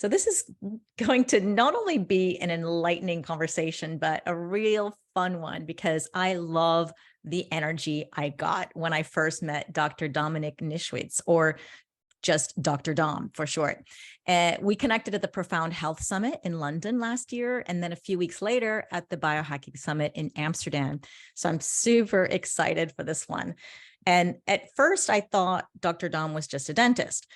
So this is going to not only be an enlightening conversation, but a real fun one because I love the energy I got when I first met Dr. Dominic Nischwitz, or just Dr. Dom for short. We connected at the Profound Health Summit in London last year, and then a few weeks later at the Biohacking Summit in Amsterdam. So I'm super excited for this one. And at first I thought Dr. Dom was just a dentist,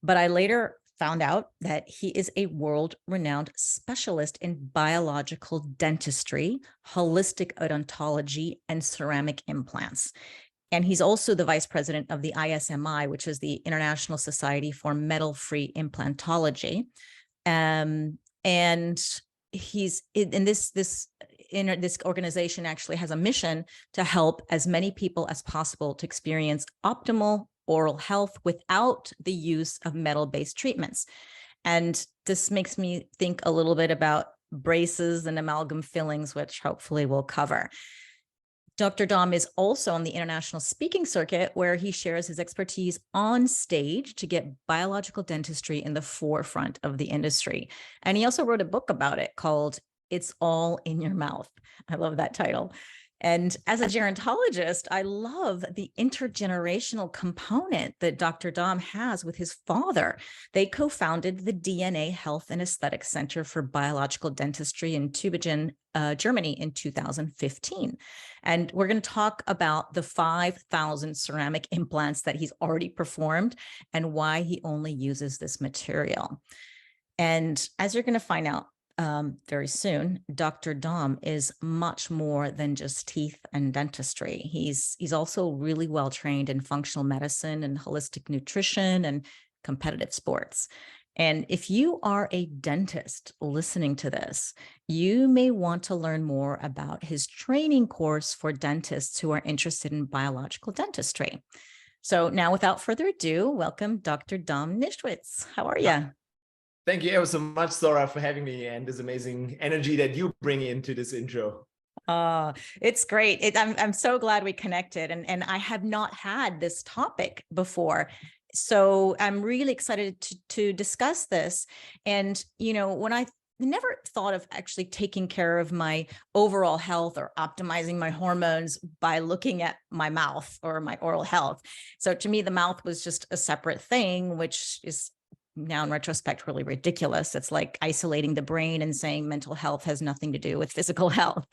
but I later found out that he is a world-renowned specialist in biological dentistry, holistic odontology, and ceramic implants. And he's also the vice president of the ISMI, which is the International Society for Metal-Free Implantology. And he's in this organization actually has a mission to help as many people as possible to experience optimal oral health without the use of metal-based treatments. And this makes me think a little bit about braces and amalgam fillings, which hopefully we'll cover. Dr. Dom is also on the international speaking circuit, where he shares his expertise on stage to get biological dentistry in the forefront of the industry. And he also wrote a book about it called It's All in Your Mouth. I love that title. And as a gerontologist, I love the intergenerational component that Dr. Dom has with his father. They co-founded the DNA Health and Aesthetics Center for Biological Dentistry in Tübingen, Germany in 2015. And we're going to talk about the 5,000 ceramic implants that he's already performed and why he only uses this material. And as you're going to find out very soon, Dr. Dom is much more than just teeth and dentistry. He's also really well trained in functional medicine and holistic nutrition and competitive sports. And if you are a dentist listening to this, you may want to learn more about his training course for dentists who are interested in biological dentistry. So now, without further ado, welcome Dr. Dom Nischwitz. How are you? Thank you ever so much, Zora, for having me and this amazing energy that you bring into this intro. It's great. I'm so glad we connected, and I have not had this topic before. So I'm really excited to discuss this. And, you know, when I never thought of actually taking care of my overall health or optimizing my hormones by looking at my mouth or my oral health. So to me, the mouth was just a separate thing, which is now in retrospect really ridiculous. It's like isolating the brain and saying mental health has nothing to do with physical health.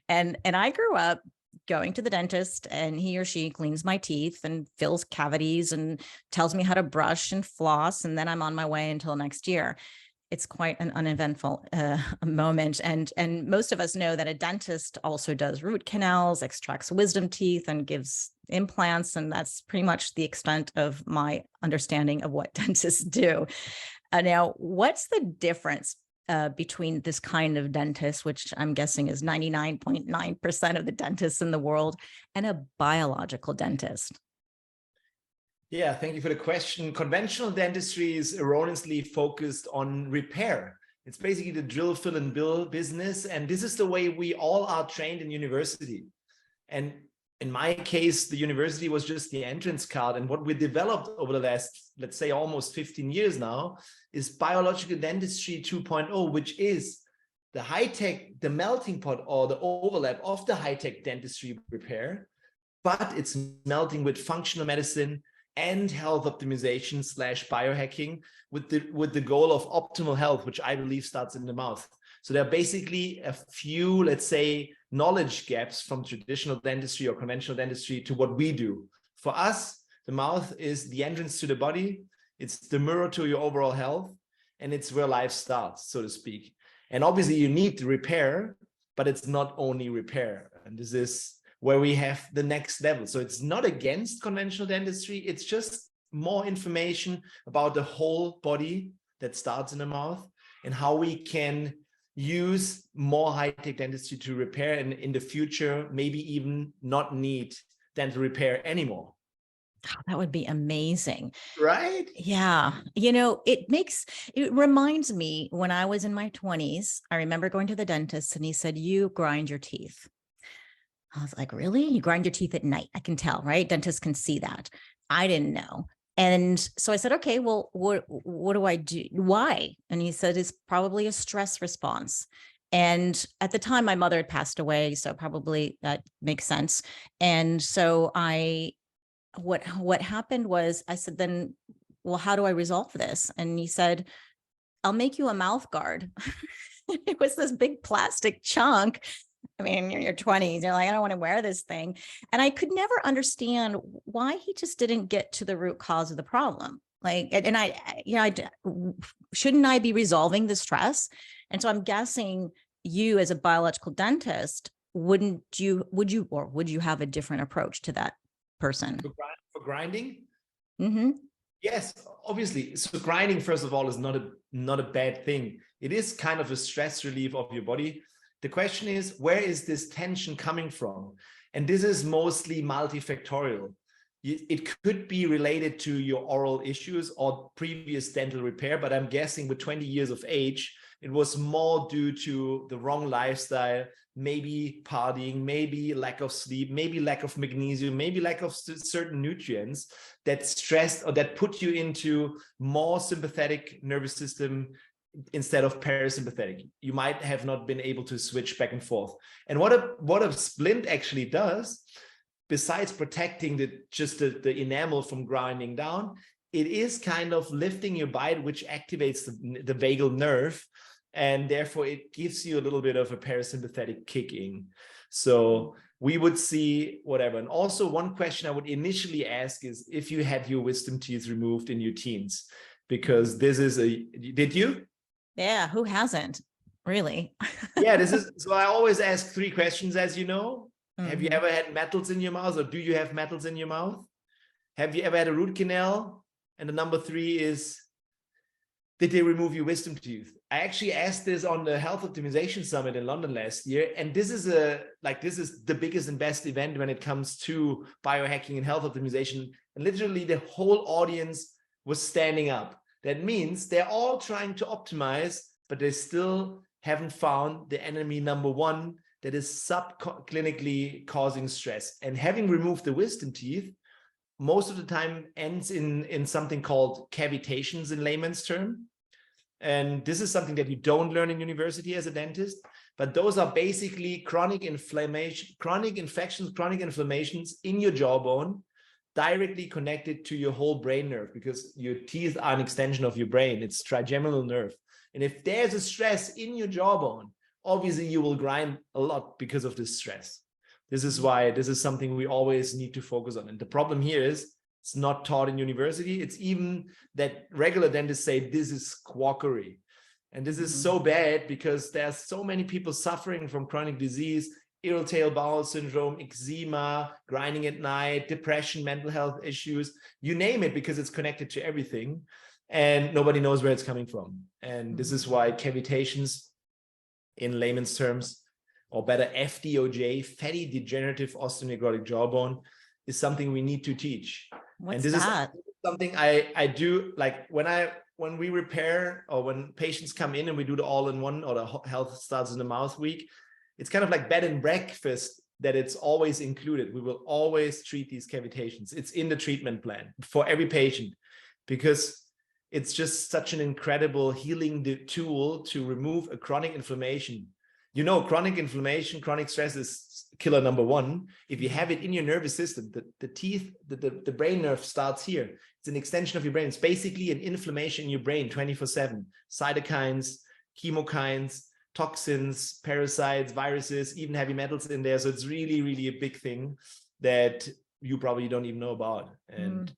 And I grew up going to the dentist, and he or she cleans my teeth and fills cavities and tells me how to brush and floss, and then I'm on my way until next year. It's quite an uneventful moment. And most of us know that a dentist also does root canals, extracts wisdom teeth, and gives implants. And that's pretty much the extent of my understanding of what dentists do. Now, what's the difference between this kind of dentist, which I'm guessing is 99.9% of the dentists in the world, and a biological dentist? Yeah, thank you for the question. Conventional dentistry is erroneously focused on repair. It's basically the drill, fill, and bill business. And this is the way we all are trained in university. And in my case, the university was just the entrance card. And what we developed over the last, let's say, almost 15 years now is biological dentistry 2.0, which is the high-tech, the melting pot or the overlap of the high-tech dentistry repair, but it's melting with functional medicine and health optimization / biohacking with the goal of optimal health, which I believe starts in the mouth. So there are basically a few, let's say, knowledge gaps from traditional dentistry or conventional dentistry to what we do. For us, the mouth is the entrance to the body. It's the mirror to your overall health, and it's where life starts, so to speak. And obviously you need to repair, but it's not only repair. And this is where we have the next level. So it's not against conventional dentistry. It's just more information about the whole body that starts in the mouth and how we can use more high-tech dentistry to repair, and in the future, maybe even not need dental repair anymore. Oh, that would be amazing. Right? Yeah. You know, it reminds me when I was in my 20s, I remember going to the dentist and he said, "You grind your teeth." I was like, "Really? You grind your teeth at night?" I can tell, right? Dentists can see that. I didn't know. And so I said, okay, well, what do I do? Why? And he said, it's probably a stress response. And at the time, my mother had passed away, so probably that makes sense. And so what happened was I said, then, well, how do I resolve this? And he said, I'll make you a mouth guard. It was this big plastic chunk. I mean, you're in your 20s, you're like, I don't want to wear this thing. And I could never understand why he just didn't get to the root cause of the problem. Like, and shouldn't I be resolving the stress? And so I'm guessing you as a biological dentist, would you have a different approach to that person? For grinding? Mm-hmm. Yes, obviously. So grinding, first of all, is not a bad thing. It is kind of a stress relief of your body. The question is, where is this tension coming from? And this is mostly multifactorial. It could be related to your oral issues or previous dental repair, but I'm guessing with 20 years of age, it was more due to the wrong lifestyle, maybe partying, maybe lack of sleep, maybe lack of magnesium, maybe lack of certain nutrients that stressed or that put you into more sympathetic nervous system instead of parasympathetic. You might have not been able to switch back and forth. And what a splint actually does, besides protecting the enamel from grinding down, it is kind of lifting your bite, which activates the vagal nerve. And therefore it gives you a little bit of a parasympathetic kick in. So we would see whatever. And also one question I would initially ask is if you had your wisdom teeth removed in your teens, because this is did you? Yeah, who hasn't, really? Yeah, so I always ask 3 questions, as you know. Mm-hmm. Have you ever had metals in your mouth, or do you have metals in your mouth? Have you ever had a root canal? And the number 3 is, did they remove your wisdom tooth? I actually asked this on the Health Optimization Summit in London last year. And this is the biggest and best event when it comes to biohacking and health optimization. And literally the whole audience was standing up. That means they're all trying to optimize, but they still haven't found the enemy number 1 that is subclinically causing stress. And having removed the wisdom teeth, most of the time ends in something called cavitations in layman's term. And this is something that you don't learn in university as a dentist, but those are basically chronic infections, chronic inflammations in your jawbone, directly connected to your whole brain nerve, because your teeth are an extension of your brain. It's trigeminal nerve. And if there's a stress in your jawbone, obviously you will grind a lot because of this stress. This is why this is something we always need to focus on. And the problem here is it's not taught in university. It's even that regular dentists say this is quackery. And this is so bad because there's so many people suffering from chronic disease, irritable bowel syndrome, eczema, grinding at night, depression, mental health issues, you name it, because it's connected to everything. And nobody knows where it's coming from. And this is why cavitations, in layman's terms, or better FDOJ, fatty degenerative osteonecrotic jawbone, is something we need to teach. What's and this that? is something I do, like when we repair, or when patients come in and we do the all-in-one, or the health starts in the mouth week, it's kind of like bed and breakfast, that it's always included. We will always treat these cavitations. It's in the treatment plan for every patient, because it's just such an incredible healing tool to remove a chronic inflammation. You know, chronic inflammation, chronic stress is killer number 1. If you have it in your nervous system, the teeth, the brain nerve starts here. It's an extension of your brain. It's basically an inflammation in your brain 24/7. Cytokines, chemokines, toxins, parasites, viruses, even heavy metals in there. So it's really, really a big thing that you probably don't even know about. And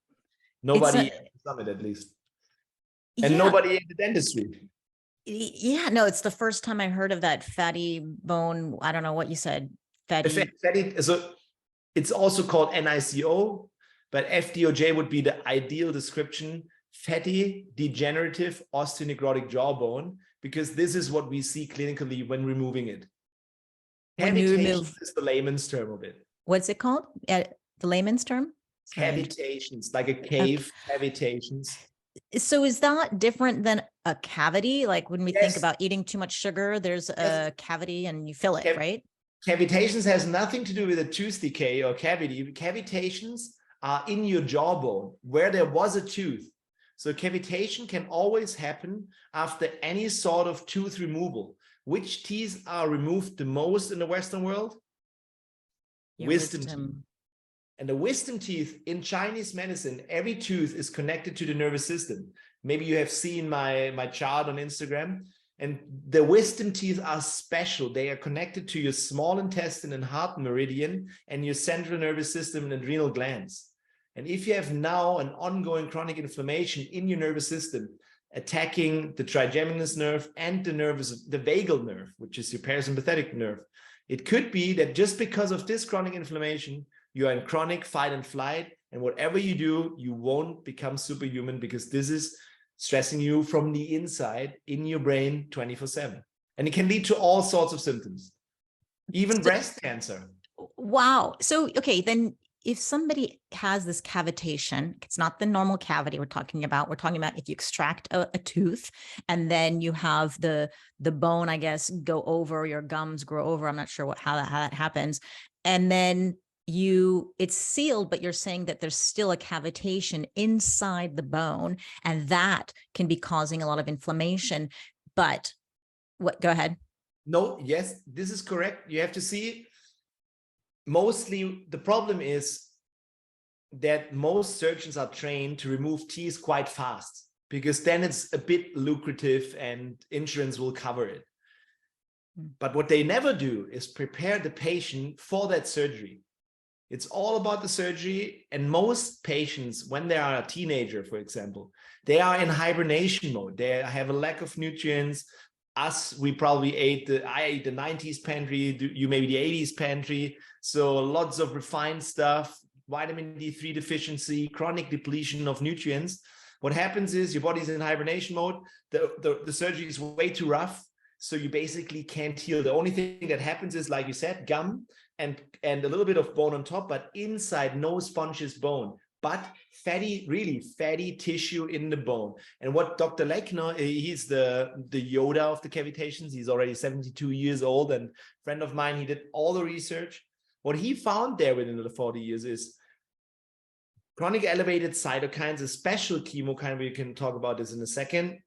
nobody at the summit, at least. And nobody in the dentistry. Yeah, no, it's the first time I heard of that fatty bone. I don't know what you said. Fatty. So it's also called NICO, but FDOJ would be the ideal description: fatty degenerative osteonecrotic jawbone, because this is what we see clinically when removing it. Cavitations is the layman's term of it. What's it called? The layman's term? Cavitations, like a cave, cavitations. So is that different than a cavity? Like when we think about eating too much sugar, there's a cavity and you fill it, right? Cavitations has nothing to do with a tooth decay or cavity. Cavitations are in your jawbone where there was a tooth. So cavitation can always happen after any sort of tooth removal. Which teeth are removed the most in the Western world? Yeah, Wisdom teeth. And the wisdom teeth in Chinese medicine, every tooth is connected to the nervous system. Maybe you have seen my chart on Instagram. And the wisdom teeth are special. They are connected to your small intestine and heart meridian and your central nervous system and adrenal glands. And if you have now an ongoing chronic inflammation in your nervous system, attacking the trigeminal nerve and the vagal nerve, which is your parasympathetic nerve, it could be that just because of this chronic inflammation, you are in chronic fight and flight, and whatever you do, you won't become superhuman, because this is stressing you from the inside in your brain 24/7. And it can lead to all sorts of symptoms, even breast cancer. Wow. So, okay, then if somebody has this cavitation, it's not the normal cavity we're talking about. We're talking about if you extract a tooth and then you have the bone, I guess, go over, your gums grow over. I'm not sure how that happens. And then it's sealed, but you're saying that there's still a cavitation inside the bone, and that can be causing a lot of inflammation. But go ahead. No, yes, this is correct. You have to see, mostly the problem is that most surgeons are trained to remove teeth quite fast, because then it's a bit lucrative and insurance will cover it. But what they never do is prepare the patient for that surgery. It's all about the surgery. And most patients, when they are a teenager, for example, they are in hibernation mode. They have a lack of nutrients. We probably I ate the 90s pantry, you maybe the 80s pantry. So lots of refined stuff, vitamin D3 deficiency, chronic depletion of nutrients. What happens is your body's in hibernation mode. The surgery is way too rough. So you basically can't heal. The only thing that happens is, like you said, gum and a little bit of bone on top, but inside no spongious bone, but really fatty tissue in the bone. And what Dr. Lechner, he's the Yoda of the cavitations. He's already 72 years old and friend of mine. He did all the research. What he found there within the 40 years is chronic elevated cytokines, a special chemokine, we can talk about this in a second,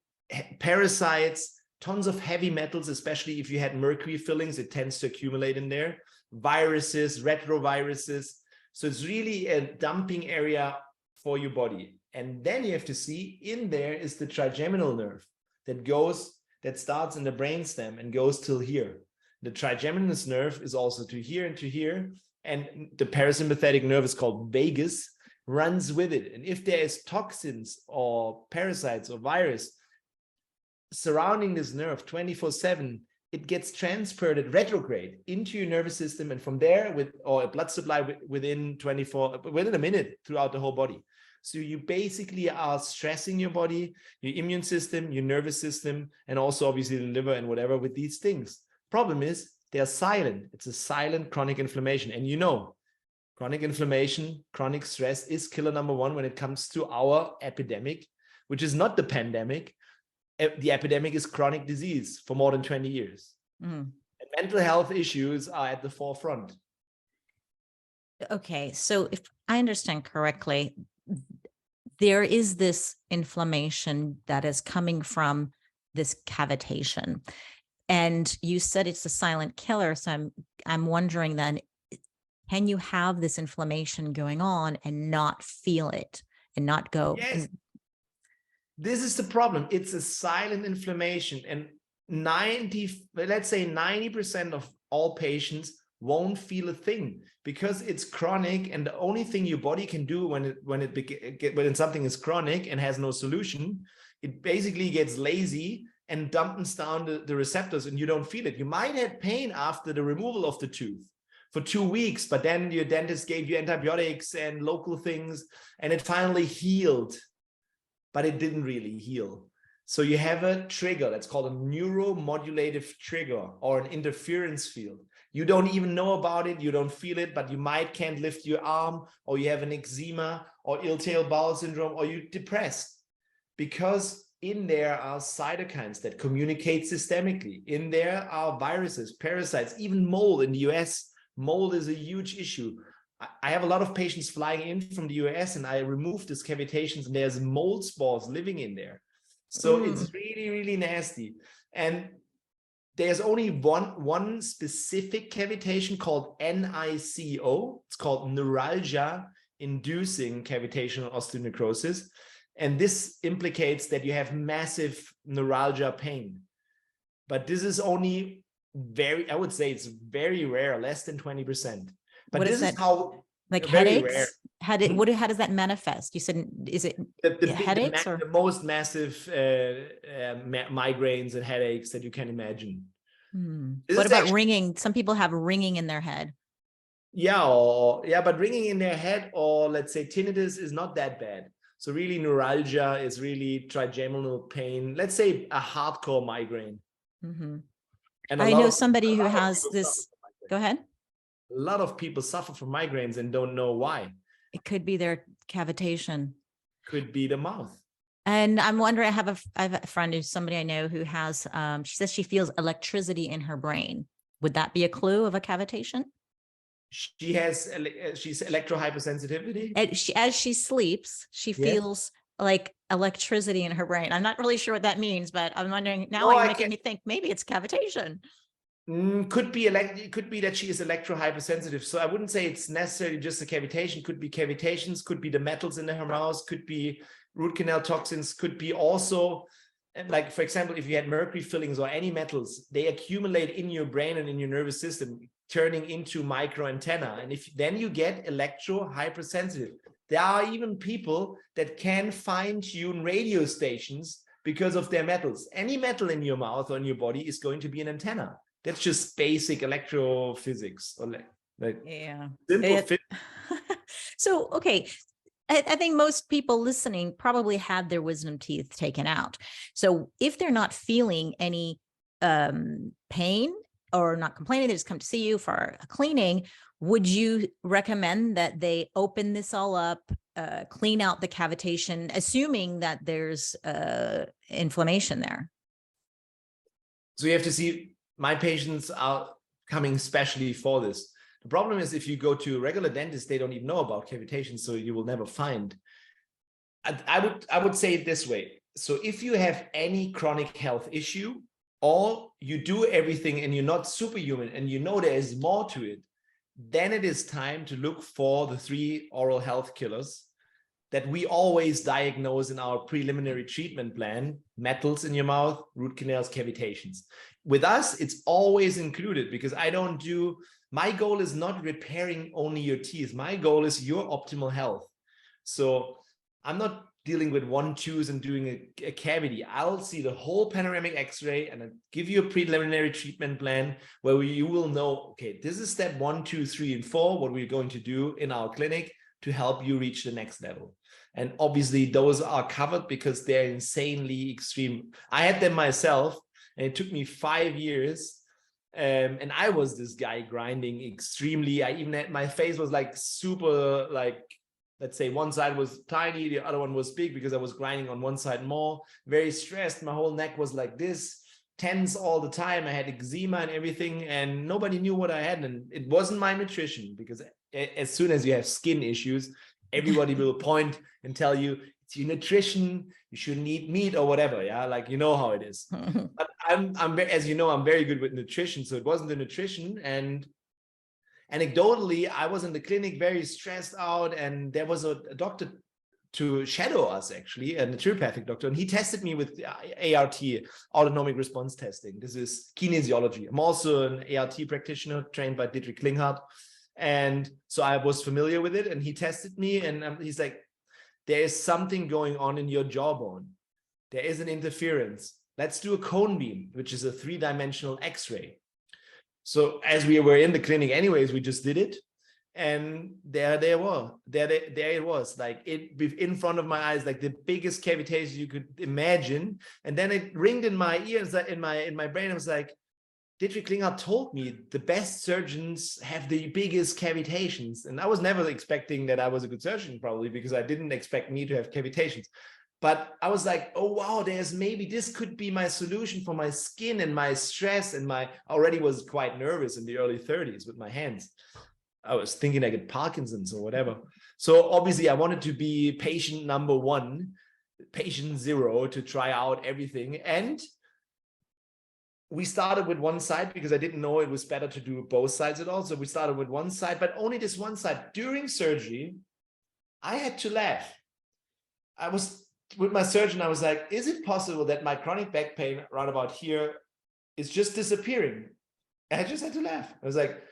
parasites, tons of heavy metals, especially if you had mercury fillings, it tends to accumulate in there, viruses, retroviruses. So it's really a dumping area for your body. And then you have to see, in there is the trigeminal nerve that starts in the brainstem and goes till here. The trigeminal nerve is also to here and to here. And the parasympathetic nerve is called vagus, runs with it. And if there is toxins or parasites or virus surrounding this nerve 24/7, it gets transported retrograde into your nervous system, and from there or a blood supply within a minute throughout the whole body. So you basically are stressing your body, your immune system, your nervous system, and also obviously the liver and whatever with these things. Problem is, they're silent. It's a silent chronic inflammation. And chronic inflammation, chronic stress is killer number one when it comes to our epidemic, which is not the pandemic. The epidemic is chronic disease for more than 20 years. And mental health issues are at the forefront. Okay, so if I understand correctly, there is this inflammation that is coming from this cavitation. And you said it's a silent killer. So I'm wondering then, can you have this inflammation going on and not feel it and not go? Yes. This is the problem. It's a silent inflammation, and 90% of all patients won't feel a thing because it's chronic. And the only thing your body can do when something is chronic and has no solution, it basically gets lazy and dumps down the receptors, and you don't feel it. You might have pain after the removal of the tooth for 2 weeks, but then your dentist gave you antibiotics and local things, and it finally healed. But it didn't really heal. So you have a trigger that's called a neuromodulative trigger or an interference field. You don't even know about it, you don't feel it, but you can't lift your arm, or you have an eczema or irritable bowel syndrome, or you're depressed, because in there are cytokines that communicate systemically. In there are viruses, parasites, even mold. In the US, mold is a huge issue. I have a lot of patients flying in from the US, and I remove these cavitations, and there's mold spores living in there. So it's really, really nasty. And there's only one specific cavitation called NICO. It's called neuralgia inducing cavitational osteonecrosis. And this implicates that you have massive neuralgia pain. But this is only I would say it's very rare, less than 20%. But what this is how like very headaches? rare. How does that manifest? You said, is it headaches or the most massive migraines and headaches that you can imagine. What about ringing? Some people have ringing in their head. Yeah, but ringing in their head, or let's say tinnitus, is not that bad. So really neuralgia is really trigeminal pain. Let's say a hardcore migraine. And I know somebody who has this. Go ahead. A lot of people suffer from migraines and don't know why. It could be their cavitation. Could be the mouth. And I'm wondering, I have a friend who's somebody I know who has, she says she feels electricity in her brain. Would that be a clue of a cavitation? She's electrohypersensitivity. As she sleeps, she feels like electricity in her brain. I'm not really sure what that means, but I'm wondering now. You're making me think maybe it's cavitation. Could be it could be that she is electrohypersensitive. So I wouldn't say it's necessarily just a cavitation. Could be cavitations, could be the metals in her mouth, could be root canal toxins, could be also, like, for example, if you had mercury fillings or any metals, they accumulate in your brain and in your nervous system, turning into micro antenna. And if then you get electrohypersensitive. There are even people that can fine-tune radio stations because of their metals. Any metal in your mouth or in your body is going to be an antenna. That's just basic electrophysics, or like simple physics. So, okay. I think most people listening probably had their wisdom teeth taken out. So if they're not feeling any pain or not complaining, they just come to see you for a cleaning, would you recommend that they open this all up, clean out the cavitation, assuming that there's inflammation there? So you have to see, my patients are coming especially for this. The problem is, if you go to a regular dentist, they don't even know about cavitation, so you will never find. I would say it this way. So if you have any chronic health issue, or you do everything and you're not superhuman and you know there is more to it, then it is time to look for the 3 oral health killers that we always diagnose in our preliminary treatment plan: metals in your mouth, root canals, cavitations. With us, it's always included, because my goal is not repairing only your teeth. My goal is your optimal health. So I'm not dealing with 1-2s and doing a cavity. I'll see the whole panoramic x-ray and I'll give you a preliminary treatment plan where you will know, okay, this is step 1, 2, 3, and 4, what we're going to do in our clinic to help you reach the next level. And obviously those are covered because they're insanely extreme. I had them myself, and it took me 5 years. And I was this guy grinding extremely. I even had, my face was like super, like, let's say one side was tiny, the other one was big, because I was grinding on one side more, very stressed. My whole neck was like this, tense all the time. I had eczema and everything, and nobody knew what I had. And it wasn't my nutrition, because as soon as you have skin issues, everybody will point and tell you it's your nutrition, you shouldn't eat meat or whatever. Yeah, like, you know how it is. But as you know, I'm very good with nutrition, so it wasn't the nutrition. And anecdotally, I was in the clinic very stressed out, and there was a doctor to shadow us, actually, a naturopathic doctor, and he tested me with ART, autonomic response testing. This is kinesiology. I'm also an ART practitioner trained by Dietrich Klinghardt, and so I was familiar with it. And he tested me, and he's like, there is something going on in your jawbone. There is an interference. Let's do a cone beam, which is a 3-dimensional X-ray. So as we were in the clinic anyways, we just did it. And there it was, like, it in front of my eyes, like the biggest cavitation you could imagine. And then it ringed in my ears, in my brain. I was like, Dietrich Klinghardt told me the best surgeons have the biggest cavitations. And I was never expecting that I was a good surgeon, probably because I didn't expect me to have cavitations. But I was like, oh, wow, this could be my solution for my skin and my stress. And I already was quite nervous in the early 30s with my hands. I was thinking I get Parkinson's or whatever. So obviously I wanted to be patient number one, patient zero, to try out everything. And we started with one side because I didn't know it was better to do both sides at all. So we started with one side, but only this one side. During surgery, I had to laugh. I was with my surgeon. I was like, is it possible that my chronic back pain right about here is just disappearing? And I just had to laugh. I was like,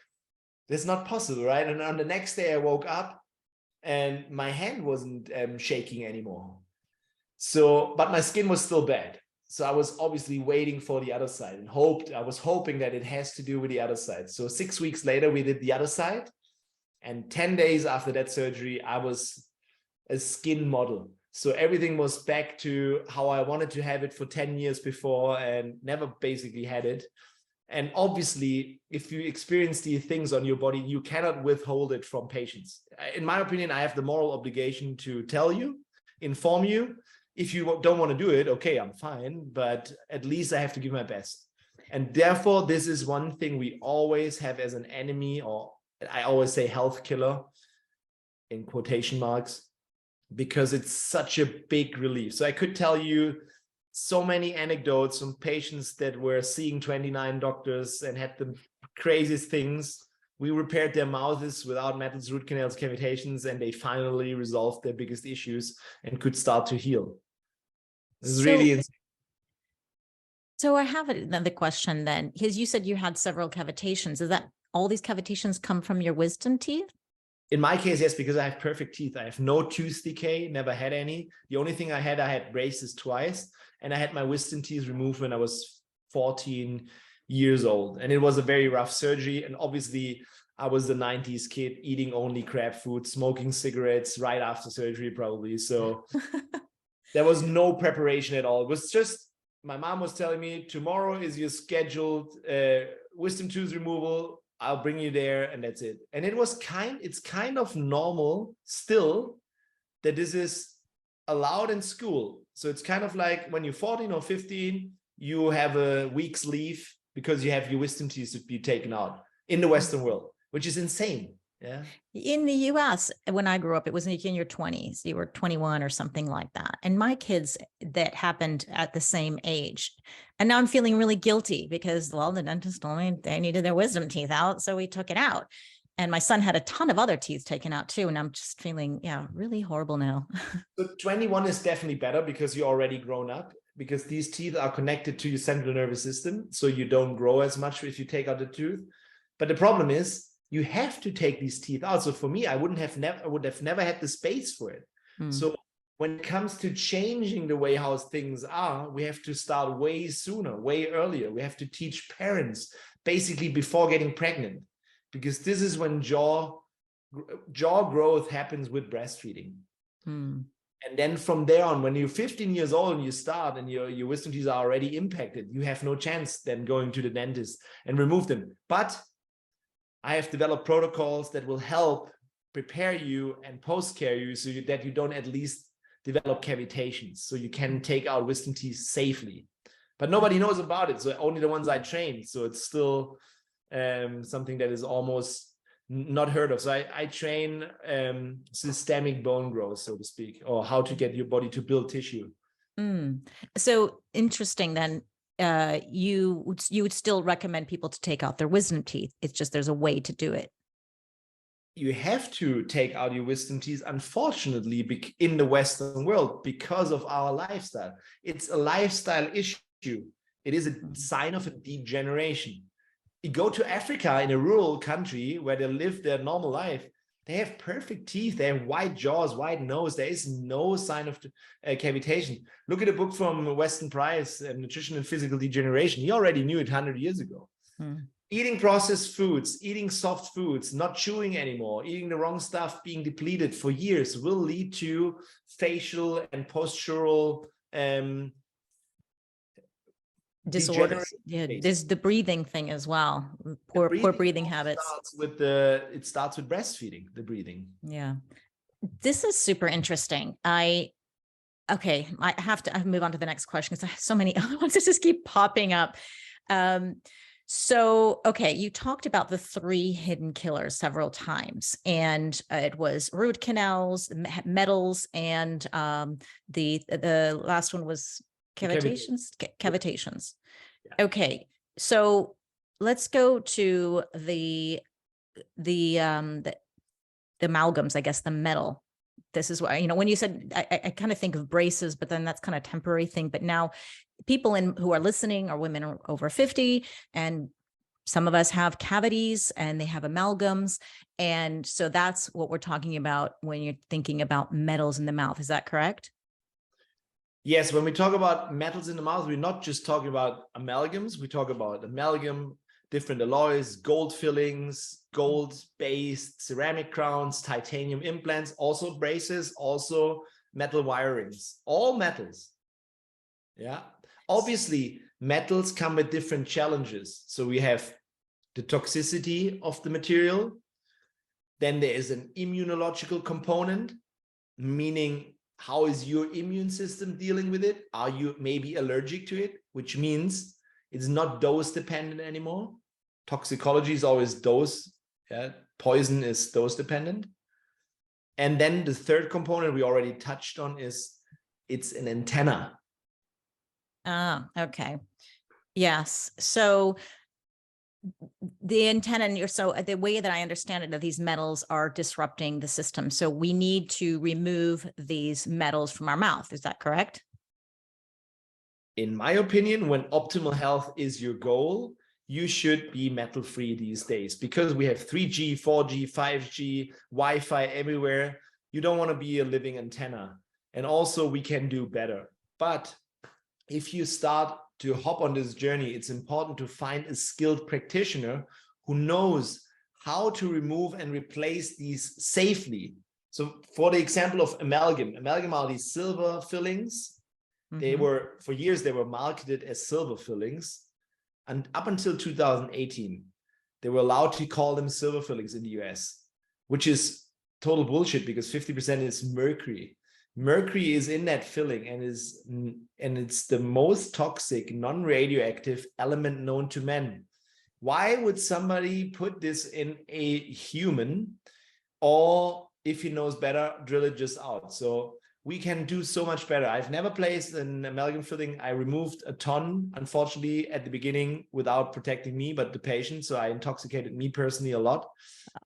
that's not possible, right? And on the next day I woke up and my hand wasn't shaking anymore. So, but my skin was still bad. So I was obviously waiting for the other side and I was hoping that it has to do with the other side. So 6 weeks later, we did the other side. And 10 days after that surgery, I was a skin model. So everything was back to how I wanted to have it for 10 years before and never basically had it. And obviously, if you experience these things on your body, you cannot withhold it from patients. In my opinion, I have the moral obligation to tell you, inform you. If you don't want to do it, okay, I'm fine, but at least I have to give my best. And therefore, this is one thing we always have as an enemy, or I always say health killer in quotation marks, because it's such a big relief. So I could tell you so many anecdotes from patients that were seeing 29 doctors and had the craziest things. We repaired their mouths without metals, root canals, cavitations, and they finally resolved their biggest issues and could start to heal. This is really insane. So I have another question then, because you said you had several cavitations. Is that all these cavitations come from your wisdom teeth? In my case, yes, because I have perfect teeth. I have no tooth decay, never had any. The only thing I had braces twice, and I had my wisdom teeth removed when I was 14 years old. And it was a very rough surgery. And obviously, I was the 90s kid eating only crab food, smoking cigarettes right after surgery, probably. So there was no preparation at all. It was just, my mom was telling me, tomorrow is your scheduled wisdom tooth removal. I'll bring you there, and that's it. And it's kind of normal still that this is allowed in school. So it's kind of like when you're 14 or 15, you have a week's leave because you have your wisdom teeth to be taken out in the Western world, which is insane. Yeah. In the US, when I grew up, it was in your 20s. You were 21 or something like that. And my kids, that happened at the same age. And now I'm feeling really guilty because, well, the dentist told me they needed their wisdom teeth out, so we took it out. And my son had a ton of other teeth taken out too. And I'm just feeling, really horrible now. So 21 is definitely better because you're already grown up, because these teeth are connected to your central nervous system. So you don't grow as much if you take out the tooth. But the problem is, you have to take these teeth out. So for me, I would have never had the space for it. So when it comes to changing the way how things are, we have to start way sooner, way earlier. We have to teach parents basically before getting pregnant, because this is when jaw growth happens with breastfeeding. And then from there on, when you're 15 years old and you start and your wisdom teeth are already impacted, you have no chance then going to the dentist and remove them. But I have developed protocols that will help prepare you and post-care you so that you don't at least develop cavitations, so you can take out wisdom teeth safely. But nobody knows about it, so only the ones I trained. So it's still something that is almost not heard of. So I train systemic bone growth, so to speak, or how to get your body to build tissue. So interesting then. You would still recommend people to take out their wisdom teeth. It's just there's a way to do it. You have to take out your wisdom teeth, unfortunately, in the Western world, because of our lifestyle. It's a lifestyle issue. It is a sign of a degeneration. You go to Africa, in a rural country where they live their normal life, they have perfect teeth. They have white jaws, white nose. There is no sign of cavitation. Look at a book from Weston Price, Nutrition and Physical Degeneration. He already knew it 100 years ago. Eating processed foods, eating soft foods, not chewing anymore, eating the wrong stuff, being depleted for years will lead to facial and postural disorders. Yeah, there's the breathing thing as well. Poor breathing habits. It starts with breastfeeding, the breathing. Yeah. This is super interesting. I have to move on to the next question because I have so many other ones that just keep popping up. So, okay, you talked about the 3 hidden killers several times, and it was root canals, metals, and the last one was The cavity. cavitations. Yep. Cavitations. Yeah. Okay, so let's go to the amalgams, I guess, the metal. This is why, when you said, I kind of think of braces, but then that's kind of temporary thing. But now people who are listening are women are over 50, and some of us have cavities and they have amalgams. And so that's what we're talking about when you're thinking about metals in the mouth. Is that correct? Yes, when we talk about metals in the mouth, we're not just talking about amalgams. We talk about amalgam, different alloys, gold fillings, gold-based ceramic crowns, titanium implants, also braces, also metal wirings, all metals. Yeah. Obviously, metals come with different challenges. So we have the toxicity of the material. Then there is an immunological component, meaning how is your immune system dealing with it? Are you maybe allergic to it? Which means it's not dose dependent anymore. Toxicology is always dose. Yeah? Poison is dose dependent. And then the third component we already touched on is it's an antenna. Ah, okay. Yes. So the antenna, and so the way that I understand it, that these metals are disrupting the system. So we need to remove these metals from our mouth. Is that correct? In my opinion, when optimal health is your goal, you should be metal free these days, because we have 3G, 4G, 5G, Wi-Fi everywhere. You don't want to be a living antenna. And also we can do better. But if you start to hop on this journey, it's important to find a skilled practitioner who knows how to remove and replace these safely. So for the example of amalgam are these silver fillings. They were, for years, they were marketed as silver fillings. And up until 2018, they were allowed to call them silver fillings in the US, which is total bullshit, because 50% is mercury. Mercury is in that filling and it's the most toxic non-radioactive element known to men. Why would somebody put this in a human? Or if he knows better, drill it just out. So we can do so much better. I've never placed an amalgam filling. I removed a ton, unfortunately, at the beginning without protecting me, but the patient. So I intoxicated me personally a lot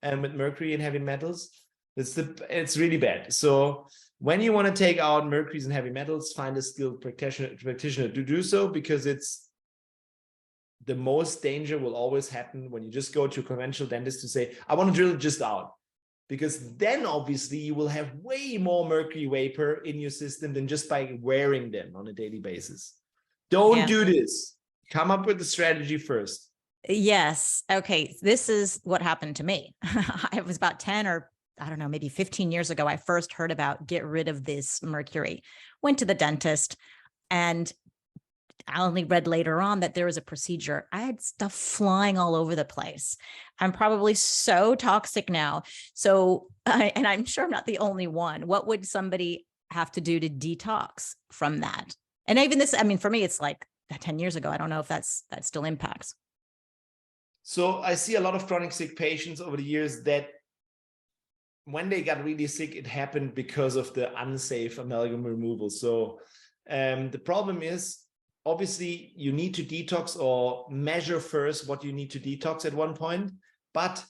with mercury and heavy metals. It's really bad. So when you want to take out mercuries and heavy metals, find a skilled practitioner to do so, because it's the most danger will always happen when you just go to a conventional dentist to say, I want to drill it just out. Because then obviously you will have way more mercury vapor in your system than just by wearing them on a daily basis. Don't do this. Come up with the strategy first. Yes. Okay. This is what happened to me. I was about 10 or I don't know, maybe 15 years ago. I first heard about get rid of this mercury, went to the dentist, and I only read later on that there was a procedure. I had stuff flying all over the place. I'm probably so toxic now. So, and I'm sure I'm not the only one. What would somebody have to do to detox from that? And even this, I mean, for me, it's like 10 years ago. I don't know if that still impacts. So I see a lot of chronic sick patients over the years that when they got really sick, it happened because of the unsafe amalgam removal. So the problem is, obviously, you need to detox or measure first what you need to detox at one point. But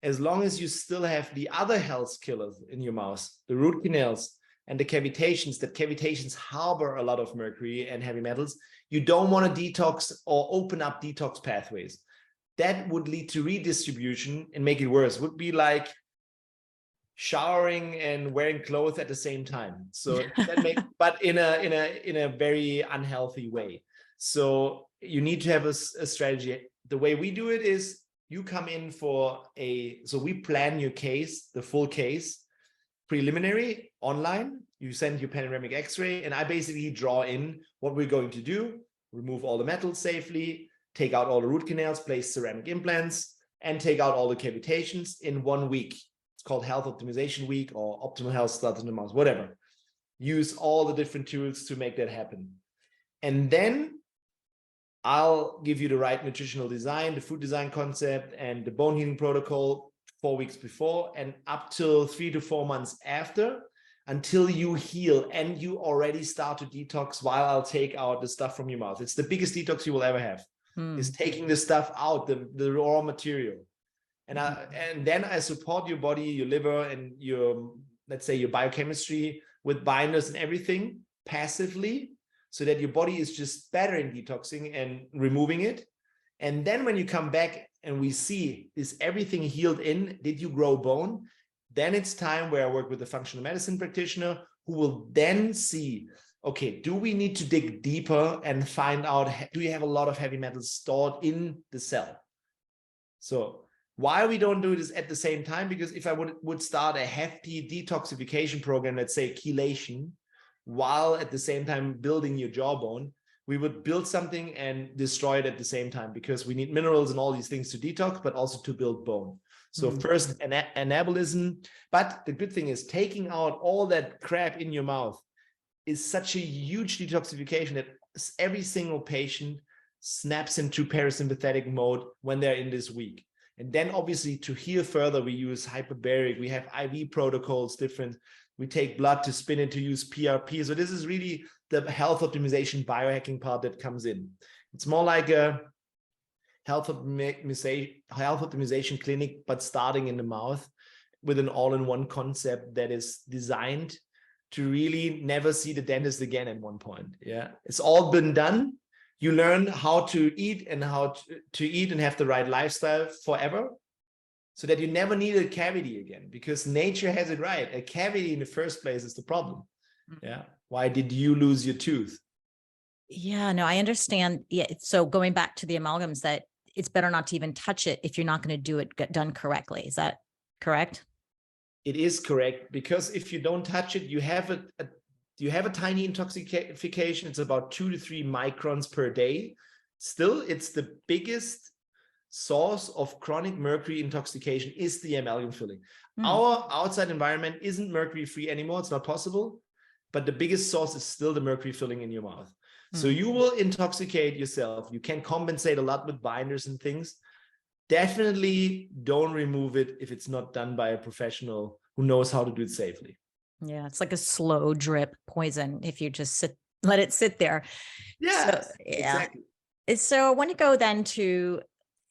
as long as you still have the other health killers in your mouth, the root canals and the cavitations, that cavitations harbor a lot of mercury and heavy metals, you don't want to detox or open up detox pathways. That would lead to redistribution and make it worse. It would be like showering and wearing clothes at the same time. So that makes, but in a very unhealthy way. So you need to have a strategy. The way we do it is you come in so we plan your case, the full case, preliminary online. You send your panoramic x-ray, and I basically draw in what we're going to do, remove all the metals safely, take out all the root canals, place ceramic implants, and take out all the cavitations in 1 week. Called Health Optimization Week or Optimal Health Starts in the Mouth, whatever. Use all the different tools to make that happen. And then I'll give you the right nutritional design, the food design concept, and the bone healing protocol 4 weeks before and up till 3 to 4 months after, until you heal and you already start to detox while I'll take out the stuff from your mouth. It's the biggest detox you will ever have, is taking the stuff out, the raw material. And then I support your body, your liver, and your, let's say, your biochemistry with binders and everything passively, so that your body is just better in detoxing and removing it. And then when you come back and we see, is everything healed in? Did you grow bone? Then it's time where I work with a functional medicine practitioner who will then see, okay, do we need to dig deeper and find out, do you have a lot of heavy metals stored in the cell? So why we don't do this at the same time? Because if I would start a hefty detoxification program, let's say chelation, while at the same time building your jawbone, we would build something and destroy it at the same time, because we need minerals and all these things to detox, but also to build bone. So first anabolism, but the good thing is taking out all that crap in your mouth is such a huge detoxification that every single patient snaps into parasympathetic mode when they're in this week. And then obviously to heal further, we use hyperbaric, we have IV protocols different. We take blood to spin it to use PRP. So this is really the health optimization biohacking part that comes in. It's more like a health optimization clinic, but starting in the mouth with an all-in-one concept that is designed to really never see the dentist again at one point. Yeah, it's all been done. You learn how to eat and how to eat and have the right lifestyle forever, so that you never need a cavity again, because nature has it right. A cavity in the first place is the problem. Yeah. Why did you lose your tooth? Yeah, no, I understand. Yeah. So going back to the amalgams, that it's better not to even touch it if you're not going to do it done correctly. Is that correct? It is correct, because if you don't touch it, you have a tiny intoxication. It's about 2 to 3 microns per day. Still, it's the biggest source of chronic mercury intoxication is the amalgam filling. Our outside environment isn't mercury free anymore. It's not possible, but the biggest source is still the mercury filling in your mouth. So you will intoxicate yourself. You can compensate a lot with binders and things. Definitely don't remove it if it's not done by a professional who knows how to do it safely. Yeah, it's like a slow drip poison if you just let it sit there. Yeah, so, exactly. So I want to go then to,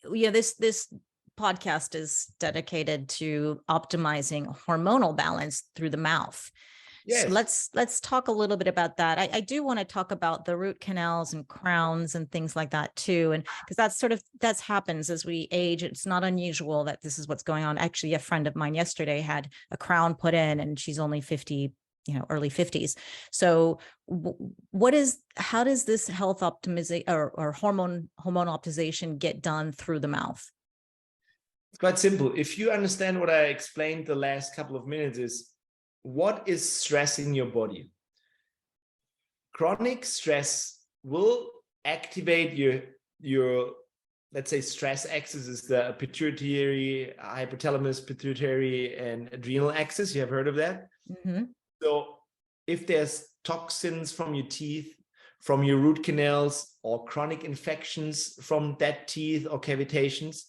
this podcast is dedicated to optimizing hormonal balance through the mouth. Yes. So let's talk a little bit about that. I do want to talk about the root canals and crowns and things like that too. And because that happens as we age. It's not unusual that this is what's going on. Actually, a friend of mine yesterday had a crown put in and she's only 50, early 50s. So how does this health optimization or hormonal optimization get done through the mouth? It's quite simple. If you understand what I explained the last couple of minutes, is what is stressing your body? Chronic stress will activate your let's say stress axis is the pituitary, hypothalamus, pituitary, and adrenal axis. You have heard of that? So if there's toxins from your teeth, from your root canals, or chronic infections from that teeth or cavitations,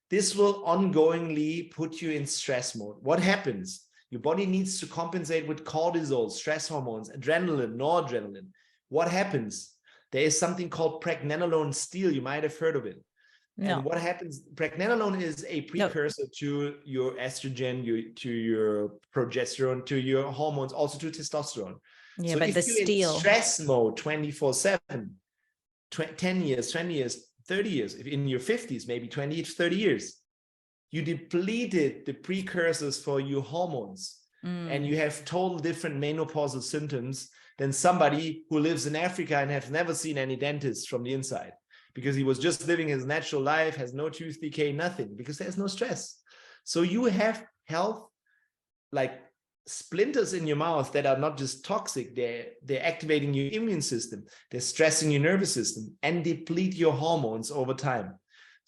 this will ongoingly put you in stress mode. What happens? Your body needs to compensate with cortisol, stress hormones, adrenaline, noradrenaline. What happens? There is something called pregnenolone steal. You might have heard of it. No. And what happens? Pregnenolone is a precursor to your estrogen, to your progesterone, to your hormones, also to testosterone. Yeah, so but if the you're steal in stress mode 24/7, 10 years, 20 years, 30 years, if in your 50s, maybe 20 to 30 years, you depleted the precursors for your hormones, and you have total different menopausal symptoms than somebody who lives in Africa and has never seen any dentist from the inside, because he was just living his natural life, has no tooth decay, nothing, because there's no stress. So you have health, like splinters in your mouth that are not just toxic, they're activating your immune system, they're stressing your nervous system and deplete your hormones over time.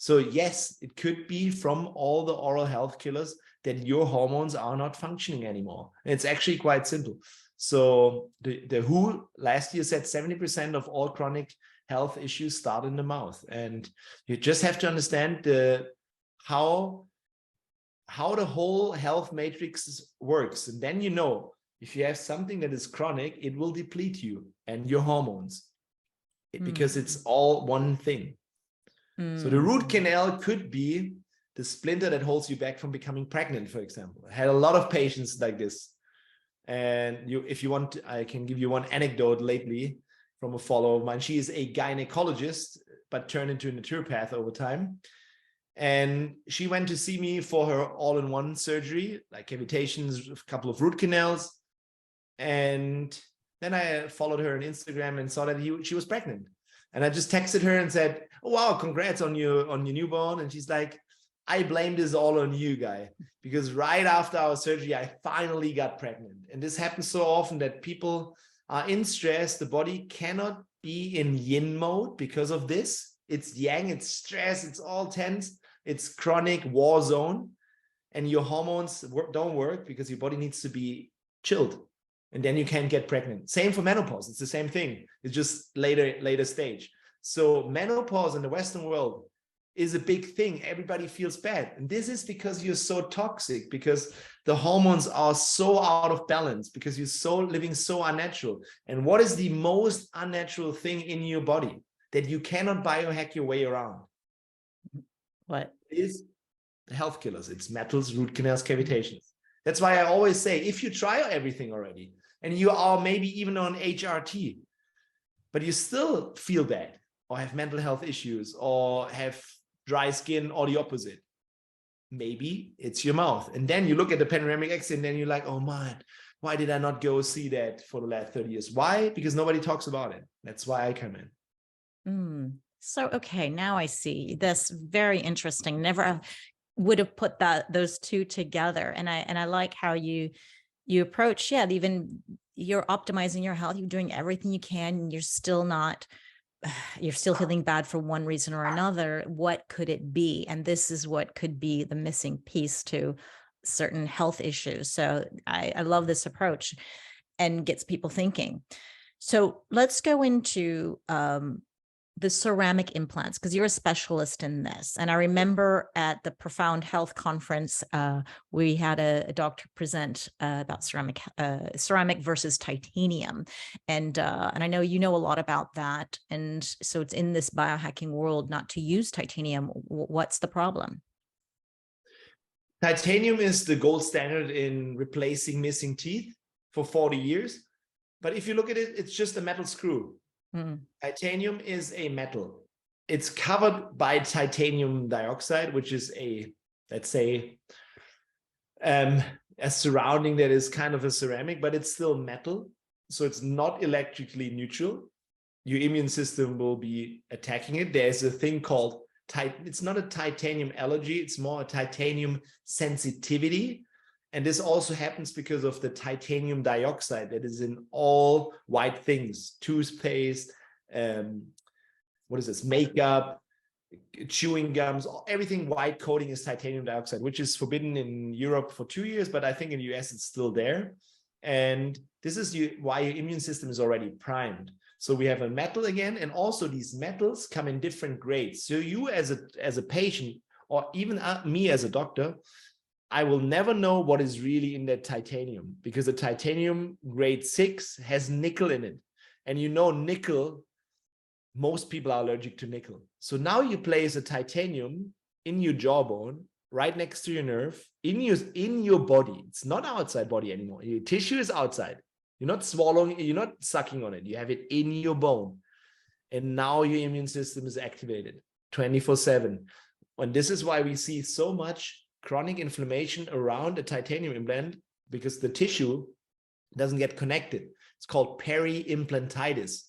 So yes, it could be from all the oral health killers that your hormones are not functioning anymore. And it's actually quite simple. So the WHO last year said 70% of all chronic health issues start in the mouth. And you just have to understand how the whole health matrix works. And then you know, if you have something that is chronic, it will deplete you and your hormones because it's all one thing. So the root canal could be the splinter that holds you back from becoming pregnant, for example. I had a lot of patients like this. And if you want, I can give you one anecdote lately from a follower of mine. She is a gynecologist, but turned into a naturopath over time. And she went to see me for her all-in-one surgery, like cavitations, a couple of root canals. And then I followed her on Instagram and saw that she was pregnant. And I just texted her and said, oh, wow, congrats on your newborn. And she's like, I blame this all on you, guy, because right after our surgery, I finally got pregnant. And this happens so often that people are in stress. The body cannot be in yin mode because of this. It's yang, it's stress, it's all tense. It's chronic war zone. And your hormones don't work because your body needs to be chilled. And then you can't get pregnant. Same for menopause. It's the same thing. It's just later stage. So menopause in the Western world is a big thing. Everybody feels bad. And this is because you're so toxic, because the hormones are so out of balance, because you're living so unnatural. And what is the most unnatural thing in your body that you cannot biohack your way around? What? Is the health killers. It's metals, root canals, cavitations. That's why I always say, if you try everything already, and you are maybe even on HRT, but you still feel bad, or have mental health issues, or have dry skin, or the opposite, maybe it's your mouth. And then you look at the panoramic X and then you're like, oh man, why did I not go see that for the last 30 years? Why? Because nobody talks about it. That's why I come in. So, okay, now I see. That's very interesting. Never would have put those two together. And I like how you approach, even you're optimizing your health, you're doing everything you can, and you're still feeling bad for one reason or another. What could it be? And this is what could be the missing piece to certain health issues. So I love this approach and gets people thinking. So let's go into the ceramic implants, because you're a specialist in this. And I remember at the Profound Health Conference, we had a doctor present about ceramic versus titanium. And I know you know a lot about that. And so it's in this biohacking world not to use titanium. What's the problem? Titanium is the gold standard in replacing missing teeth for 40 years. But if you look at it, it's just a metal screw. Titanium is a metal. It's covered by titanium dioxide, which is let's say, a surrounding that is kind of a ceramic, but it's still metal. So it's not electrically neutral. Your immune system will be attacking it. There's a thing called, it's not a titanium allergy, it's more a titanium sensitivity. And this also happens because of the titanium dioxide that is in all white things, toothpaste, makeup, chewing gums, everything white coating is titanium dioxide, which is forbidden in Europe for 2 years, but I think in the US it's still there. And this is why your immune system is already primed. So we have a metal again, and also these metals come in different grades. So you as a patient, or even me as a doctor, I will never know what is really in that titanium, because the titanium grade 6 has nickel in it. And nickel, most people are allergic to nickel. So now you place a titanium in your jawbone, right next to your nerve, in your body. It's not outside body anymore. Your tissue is outside. You're not swallowing, you're not sucking on it. You have it in your bone. And now your immune system is activated 24/7. And this is why we see so much chronic inflammation around a titanium implant, because the tissue doesn't get connected. It's called peri-implantitis.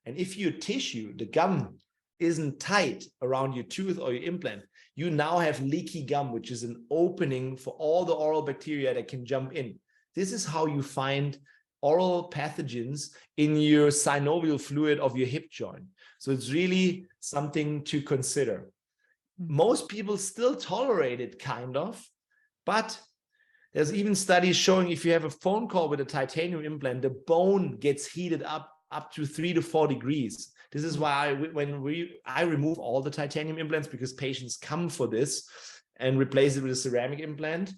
And if your tissue, the gum, isn't tight around your tooth or your implant, you now have leaky gum, which is an opening for all the oral bacteria that can jump in. This is how you find oral pathogens in your synovial fluid of your hip joint. So it's really something to consider. Most people still tolerate it, kind of, but there's even studies showing if you have a phone call with a titanium implant, the bone gets heated up to 3 to 4 degrees. This is why I remove all the titanium implants, because patients come for this, and replace it with a ceramic implant.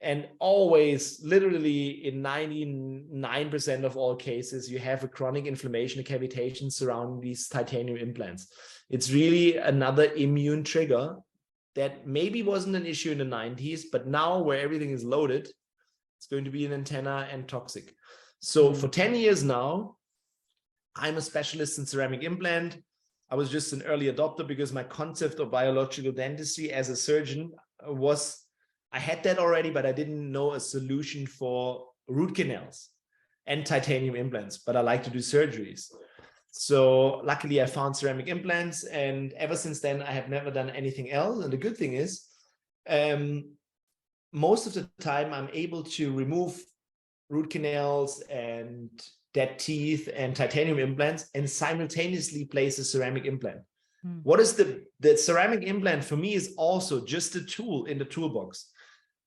And always, literally in 99% of all cases, you have a chronic inflammation, a cavitation surrounding these titanium implants. It's really another immune trigger that maybe wasn't an issue in the 90s, but now where everything is loaded, it's going to be an antenna and toxic. So for 10 years now, I'm a specialist in ceramic implant. I was just an early adopter because my concept of biological dentistry as a surgeon was, I had that already, but I didn't know a solution for root canals and titanium implants, but I like to do surgeries. So luckily I found ceramic implants, and ever since then I have never done anything else. And the good thing is, most of the time I'm able to remove root canals and dead teeth and titanium implants and simultaneously place a ceramic implant. What is the ceramic implant for me is also just a tool in the toolbox.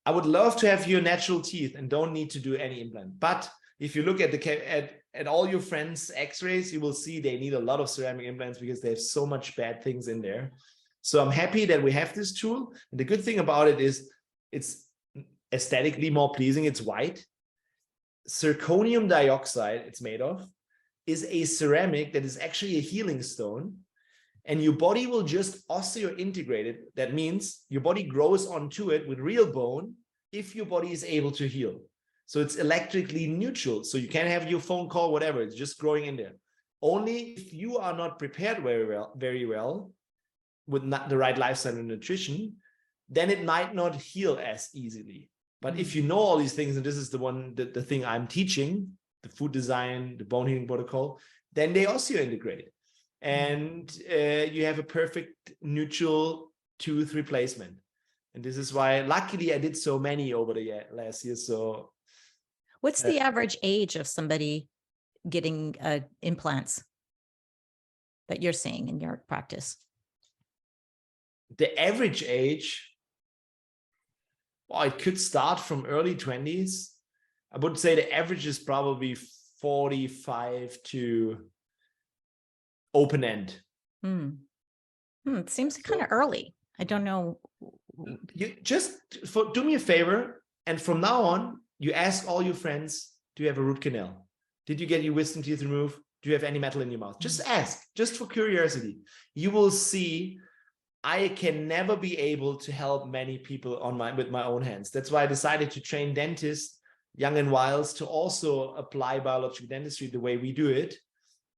I would love to have your natural teeth and don't need to do any implant. But if you look at all your friends' x-rays, you will see they need a lot of ceramic implants because they have so much bad things in there. So I'm happy that we have this tool. And the good thing about it is it's aesthetically more pleasing. It's white. Zirconium dioxide, it's made of, is a ceramic that is actually a healing stone. And your body will just osseointegrate it. That means your body grows onto it with real bone if your body is able to heal. So it's electrically neutral. So you can have your phone call, whatever, it's just growing in there. Only if you are not prepared very well with not the right lifestyle and nutrition, then it might not heal as easily. But if you know all these things, and this is the thing I'm teaching, the food design, the bone healing protocol, then they osseointegrate. And you have a perfect neutral tooth replacement. And this is why, luckily, I did so many over the last year. So what's the average age of somebody getting implants that you're seeing in your practice? The average age, well, it could start from early 20s. I would say the average is probably 45 to open end. It seems kind of early. I don't know. You just do me a favor, and from now on, you ask all your friends, do you have a root canal? Did you get your wisdom teeth removed? Do you have any metal in your mouth? Just ask, just for curiosity. You will see I can never be able to help many people with my own hands. That's why I decided to train dentists, young and wilds, to also apply biological dentistry the way we do it,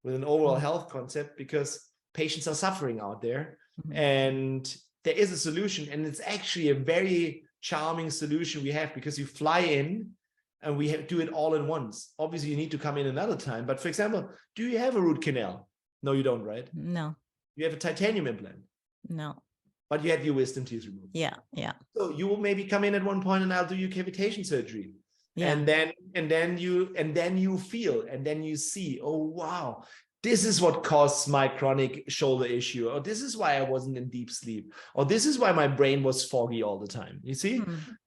with an overall health concept, because patients are suffering out there. And there is a solution, and it's actually a very charming solution we have, because you fly in and we do it all at once. Obviously, you need to come in another time. But for example, do you have a root canal? No, you don't, right? No. You have a titanium implant? No. But you had your wisdom teeth removed. Yeah. So you will maybe come in at one point and I'll do your cavitation surgery. Yeah. And then you feel, and then you see, oh wow, this is what caused my chronic shoulder issue, or this is why I wasn't in deep sleep, or this is why my brain was foggy all the time. You see,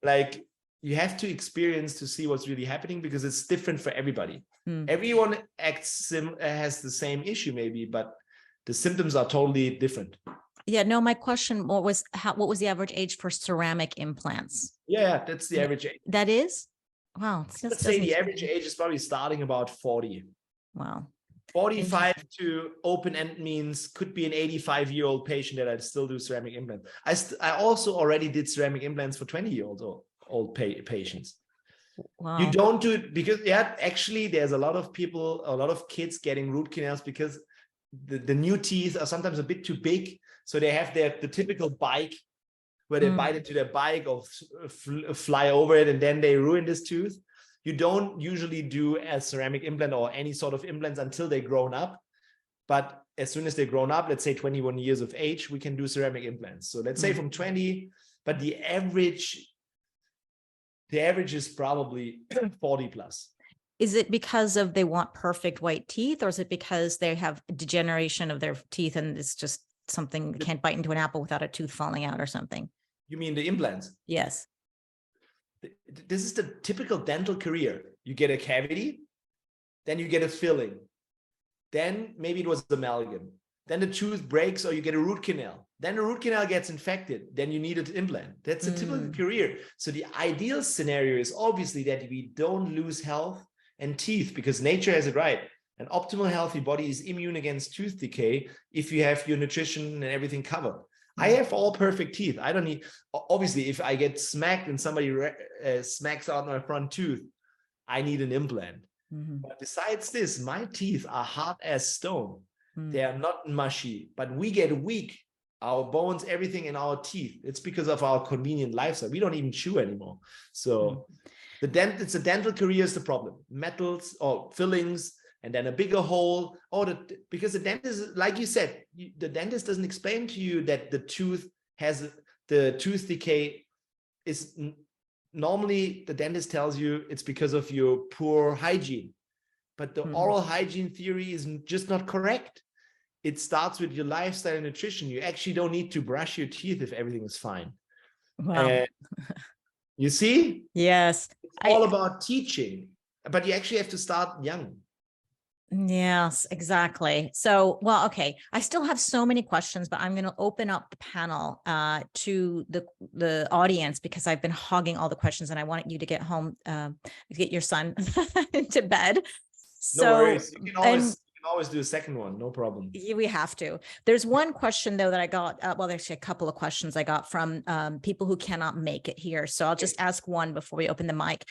like, you have to experience to see what's really happening, because it's different for everybody. Everyone has the same issue maybe, but the symptoms are totally different. Yeah, no, my question what was the average age for ceramic implants? Yeah, that's the average age. That is? Wow. Let's say the average age is probably starting about 40. Wow. 45 to open end means could be an 85-year-old patient that I still do ceramic implant. I also already did ceramic implants for 20-year-old patients. Wow. You don't do it because, yeah, actually there's a lot of kids getting root canals because the new teeth are sometimes a bit too big. So they have the typical bite where they bite into their bike or fly over it, and then they ruin this tooth. You don't usually do a ceramic implant or any sort of implants until they're grown up. But as soon as they're grown up, let's say 21 years of age, we can do ceramic implants. So let's say from 20, but the average is probably 40 plus. Is it because of they want perfect white teeth, or is it because they have degeneration of their teeth and it's just something they can't bite into an apple without a tooth falling out or something? You mean the implants? Yes. This is the typical dental career. You get a cavity, then you get a filling. Then maybe it was amalgam. then the tooth breaks or you get a root canal. Then the root canal gets infected. Then you need an implant. That's a typical career. So the ideal scenario is obviously that we don't lose health and teeth, because nature has it right. An optimal healthy body is immune against tooth decay if you have your nutrition and everything covered. I have all perfect teeth. I don't need, obviously, if I get smacked and somebody smacks out my front tooth, I need an implant. But besides this, my teeth are hard as stone. They are not mushy, but we get weak. Our bones, everything in our teeth. It's because of our convenient lifestyle. We don't even chew anymore. So it's a dental career is the problem. Metals or fillings, and then a bigger hole. Because the dentist, like you said, the dentist doesn't explain to you that the tooth decay is normally, the dentist tells you it's because of your poor hygiene. But the oral hygiene theory is just not correct. It starts with your lifestyle and nutrition. You actually don't need to brush your teeth if everything is fine. Wow. You see? Yes. It's all about teaching, but you actually have to start young. Yes, exactly. So, well, okay. I still have so many questions, but I'm going to open up the panel to the audience, because I've been hogging all the questions and I want you to get home, get your son into bed. So, no worries. You can always do a second one. No problem. We have to. There's one question though that I got. Well, there's actually a couple of questions I got from people who cannot make it here. So I'll just ask one before we open the mic.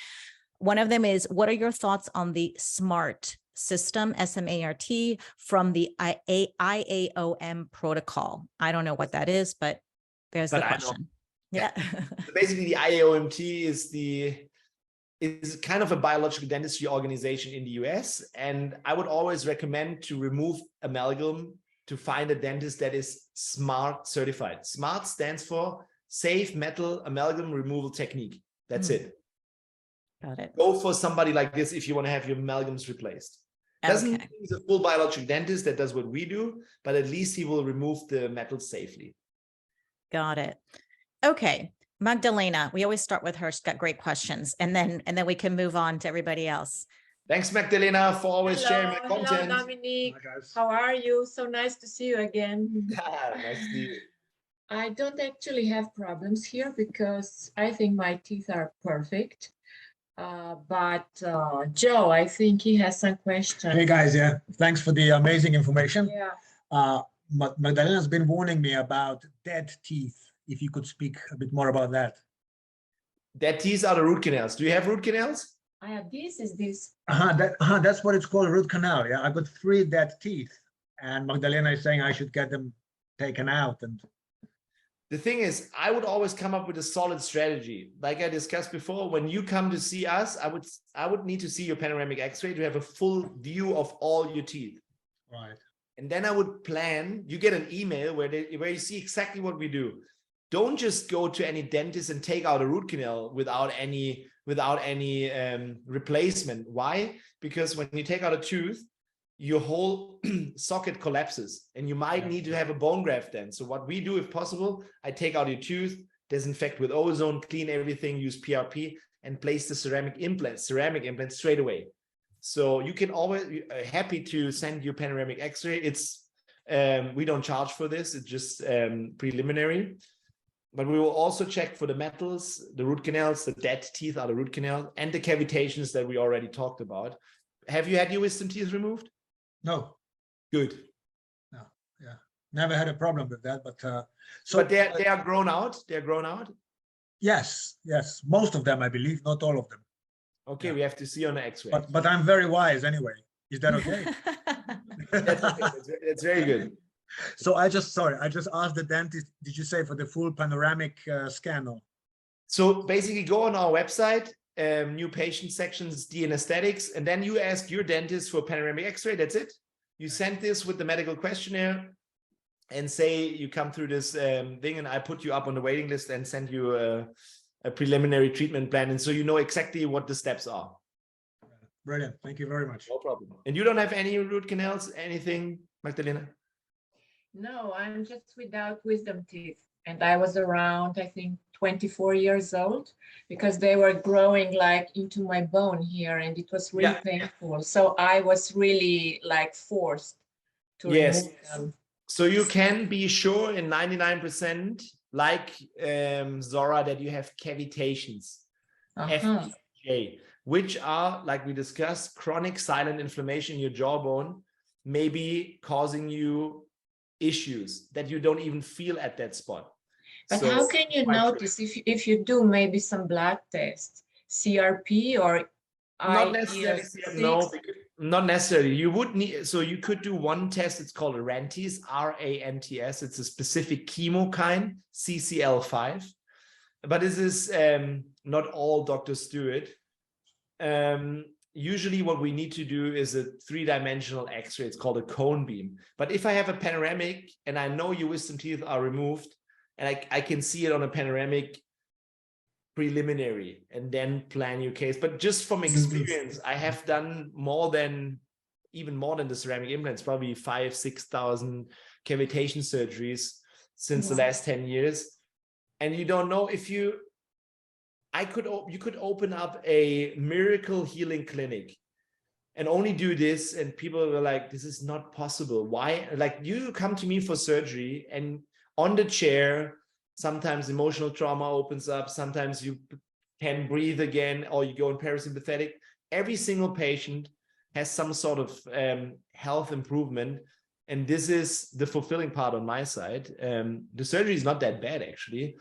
One of them is, what are your thoughts on the SMART system, SMART, from the IAOM protocol? I don't know what that is, but there's the question. Yeah. So basically, the IAOMT is kind of a biological dentistry organization in the US. And I would always recommend to remove amalgam, to find a dentist that is SMART certified. SMART stands for Safe Metal Amalgam Removal Technique. That's it. Got it. Go for somebody like this if you want to have your amalgams replaced. Doesn't mean he's a full biological dentist that does what we do, but at least he will remove the metal safely. Got it. Okay. Magdalena, we always start with her. She's got great questions, and then we can move on to everybody else. Thanks, Magdalena, for always sharing my content. Hello, Dominic. How are you? So nice to see you again. Nice to see you. I don't actually have problems here because I think my teeth are perfect. But Joe, I think he has some questions. Hey guys, yeah, thanks for the amazing information. Yeah. Magdalena's been warning me about dead teeth. If you could speak a bit more about that. Dead teeth are the root canals. Do you have root canals? I have this. Is this? That's what it's called, root canal. Yeah, I got 3 dead teeth, and Magdalena is saying I should get them taken out. And the thing is, I would always come up with a solid strategy. Like I discussed before, when you come to see us, I would need to see your panoramic X-ray to have a full view of all your teeth. Right. And then I would plan. You get an email where you see exactly what we do. Don't just go to any dentist and take out a root canal without any replacement. Why? Because when you take out a tooth, your whole socket collapses and you might need to have a bone graft then. So what we do, if possible, I take out your tooth, disinfect with ozone, clean everything, use PRP, and place the ceramic implant straight away. So you can always be happy to send your panoramic X-ray. It's we don't charge for this. It's just preliminary. But we will also check for the metals, the root canals, the dead teeth are the root canal, and the cavitations that we already talked about. Have you had your wisdom teeth removed? No. Good. No. Yeah. Never had a problem with that. But but they are grown out. They're grown out. Yes. Yes. Most of them, I believe, not all of them. Okay, yeah. We have to see on the X-ray. But I'm very wise anyway. Is that okay? That's very good. So I just asked the dentist, did you say for the full panoramic scan? Or? So basically go on our website, new patient sections, D anesthetics, and then you ask your dentist for panoramic X-ray. That's it. You send this with the medical questionnaire and say you come through this thing, and I put you up on the waiting list and send you a preliminary treatment plan. And so you know exactly what the steps are. Brilliant. Thank you very much. No problem. And you don't have any root canals, anything, Magdalena? No, I'm just without wisdom teeth. And I was around, I think, 24 years old because they were growing like into my bone here and it was really painful. So I was really like forced to remove them. So you can be sure in 99%, like Zora, that you have cavitations, FCJ, which are, like we discussed, chronic silent inflammation in your jawbone, maybe causing you issues that you don't even feel at that spot. But So how can you notice if you do maybe some blood tests, CRP or not necessarily, no, not necessarily. You would need, so you could do one test. It's called a RANTES, RANTS. It's a specific chemokine, CCL5. But this is not all doctors do it. Usually what we need to do is a 3-dimensional X-ray. It's called a cone beam. But if I have a panoramic and I know your wisdom teeth are removed and I can see it on a panoramic preliminary and then plan your case. But just from experience, I have done even more than the ceramic implants, probably 5,000-6,000 cavitation surgeries since the last 10 years. And you don't know if you could open up a miracle healing clinic and only do this. And people were like, this is not possible. Why? Like, you come to me for surgery and on the chair, sometimes emotional trauma opens up. Sometimes you can breathe again, or you go in parasympathetic. Every single patient has some sort of health improvement. And this is the fulfilling part on my side. The surgery is not that bad, actually.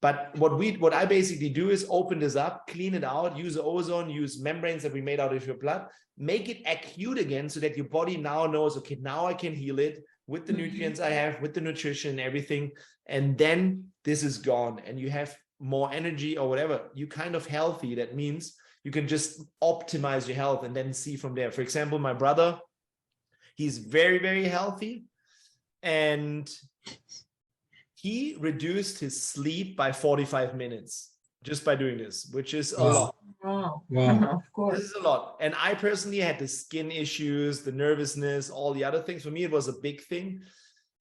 But what I basically do is open this up, clean it out, use ozone, use membranes that we made out of your blood, make it acute again so that your body now knows, okay, now I can heal it with the nutrients I have, with the nutrition and everything. And then this is gone and you have more energy or whatever. You're kind of healthy. That means you can just optimize your health and then see from there. For example, my brother, he's very, very healthy. And he reduced his sleep by 45 minutes just by doing this, which is a lot. Wow. Of course. This is a lot. And I personally had the skin issues, the nervousness, all the other things. For me, it was a big thing.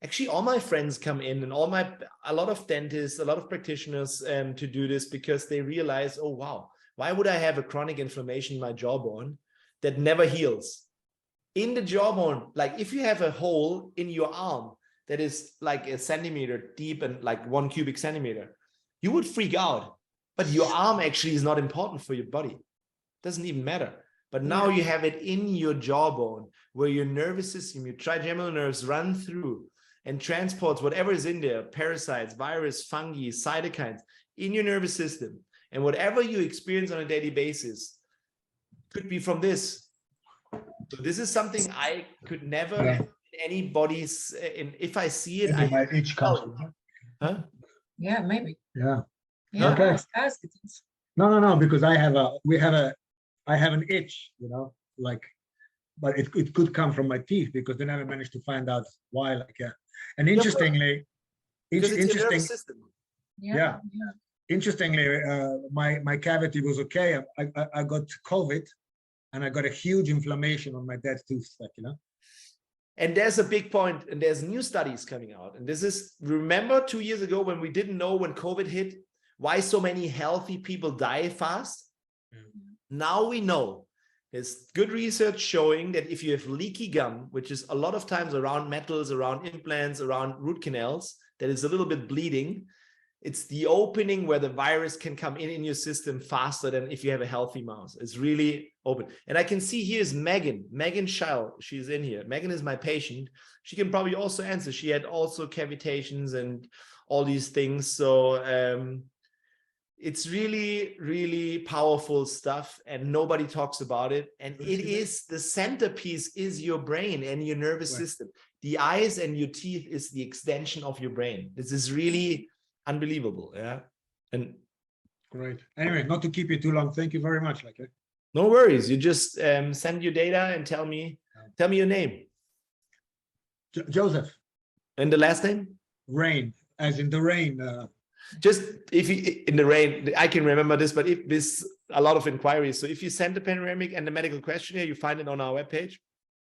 Actually, all my friends come in and a lot of dentists, a lot of practitioners to do this because they realize, oh, wow, why would I have a chronic inflammation in my jawbone that never heals? In the jawbone, like if you have a hole in your arm that is like a centimeter deep and like 1 cubic centimeter, you would freak out. But your arm actually is not important for your body. It doesn't even matter. But now you have it in your jawbone where your nervous system, your trigeminal nerves run through and transports whatever is in there, parasites, virus, fungi, cytokines in your nervous system. And whatever you experience on a daily basis could be from this. So this is something I could never anybody's, if I see it, I might itch comes. Huh? Yeah, maybe. Yeah. Okay. No, because I have an itch, like, but it could come from my teeth because they never managed to find out why. Like, and interestingly, interestingly, my cavity was okay. I got COVID, and I got a huge inflammation on my dead tooth, And there's a big point, and there's new studies coming out. And this is, remember 2 years ago when we didn't know when COVID hit, why so many healthy people die fast? Now we know. There's good research showing that if you have leaky gum, which is a lot of times around metals, around implants, around root canals, that is a little bit bleeding, it's the opening where the virus can come in your system faster than if you have a healthy mouth. It's really open. And I can see here's Megan Schell. She's in here. Megan is my patient. She can probably also answer. She had also cavitations and all these things. So it's really, really powerful stuff and nobody talks about it. And it is, the centerpiece is your brain and your nervous system. The eyes and your teeth is the extension of your brain. This is really unbelievable. Yeah. And great. Anyway, not to keep you too long. Thank you very much. No worries. You just send your data and tell me your name. Joseph. And the last name? Rain, as in the rain. Just if you in the rain, I can remember this, but if this a lot of inquiries. So if you send the panoramic and the medical questionnaire, you find it on our webpage.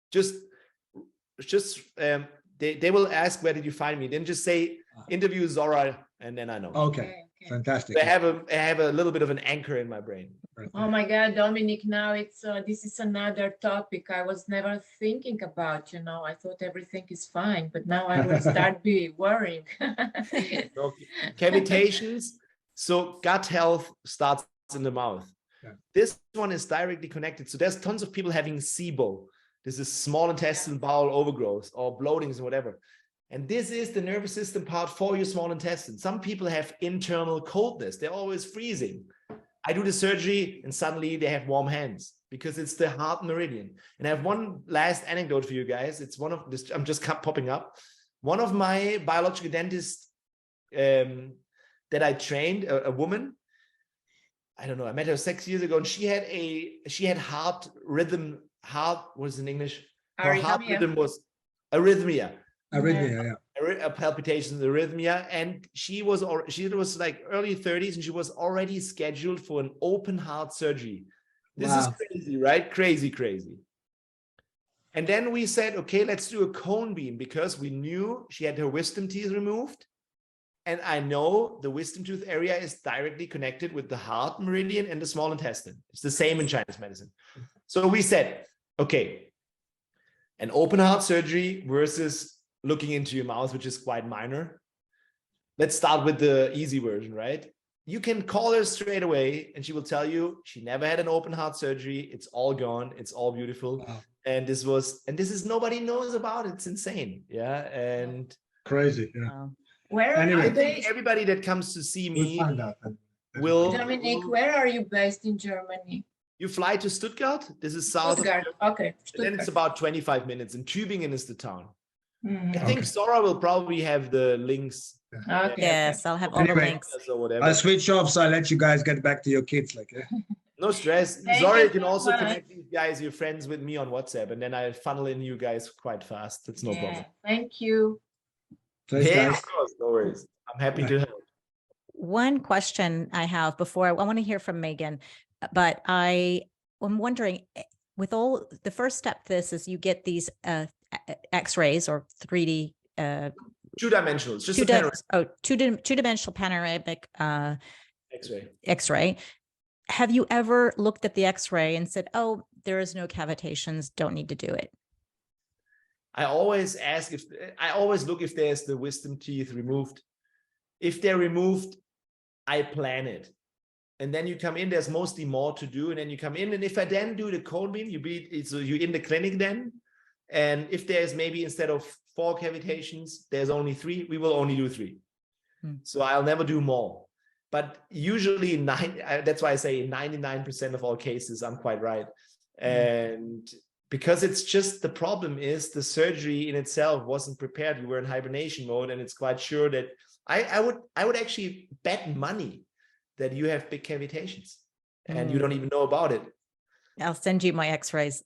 Just they will ask, where did you find me? Then just say interview Zora and then I know. Okay, fantastic. I have a little bit of an anchor in my brain. Oh my God, Dominic, now it's this is another topic I was never thinking about, you know. I thought everything is fine, but now I will start worrying. So, cavitations. So gut health starts in the mouth. Yeah. This one is directly connected. So there's tons of people having SIBO. This is small intestine bowel overgrowth or bloatings or whatever. And this is the nervous system part for your small intestine. Some people have internal coldness. They're always freezing. I do the surgery and suddenly they have warm hands because it's the heart meridian. And I have one last anecdote for you guys. It's one of this, I'm just popping up. One of my biological dentists that I trained, a woman, I don't know, I met her 6 years ago, and she had heart rhythm, what is in English? Her heart rhythm was arrhythmia. Arrhythmia, yeah. Palpitations, arrhythmia, and she was like early 30s, and she was already scheduled for an open heart surgery. This is crazy, right? Crazy. And then we said, okay, let's do a cone beam, because we knew she had her wisdom teeth removed, and I know the wisdom tooth area is directly connected with the heart meridian and the small intestine. It's the same in Chinese medicine. So we said, okay, an open heart surgery versus looking into your mouth, which is quite minor. Let's start with the easy version, right? You can call her straight away and she will tell you she never had an open heart surgery. It's all gone. It's all beautiful. Wow. And this is nobody knows about it. It's insane. Yeah. And crazy. Yeah. Wow. Where Anyway, I think everybody that comes to see me we'll find out. will. Dominic, where are you based in Germany? You fly to Stuttgart. This is south Stuttgart. of Okay. and then it's about 25 minutes, and Tübingen is the town. Mhm. I think Sora will probably have the links. Okay. Yes, I'll have all the Anyway, links. Or whatever. I'll switch off, so I'll let you guys get back to your kids. Like, No stress. Thank Zora, you you can so also much. connect these guys, your friends, with me on WhatsApp, and then I funnel in you guys quite fast. That's no problem. Thank you. thanks, Yeah, guys. of course, no worries. I'm happy to help. One question I have before I want to hear from Megan, but I'm wondering, with all the first step, this is you get these X-rays or 3D. Two-dimensional. It's just a panoramic two-dimensional panoramic X-ray. X-ray. Have you ever looked at the X-ray and said, "Oh, there is no cavitations, don't need to do it"? I always look if there's the wisdom teeth removed. If they're removed, I plan it. And then you come in, there's mostly more to do. And then you come in, and if I then do the cone beam, you're in the clinic then. And if there's maybe instead of 4 cavitations, there's only 3, we will only do 3. So I'll never do more. But usually that's why I say 99% of all cases, I'm quite right. And because it's just, the problem is the surgery in itself wasn't prepared. We were in hibernation mode, and it's quite sure that I would actually bet money that you have big cavitations and you don't even know about it. I'll send you my X-rays.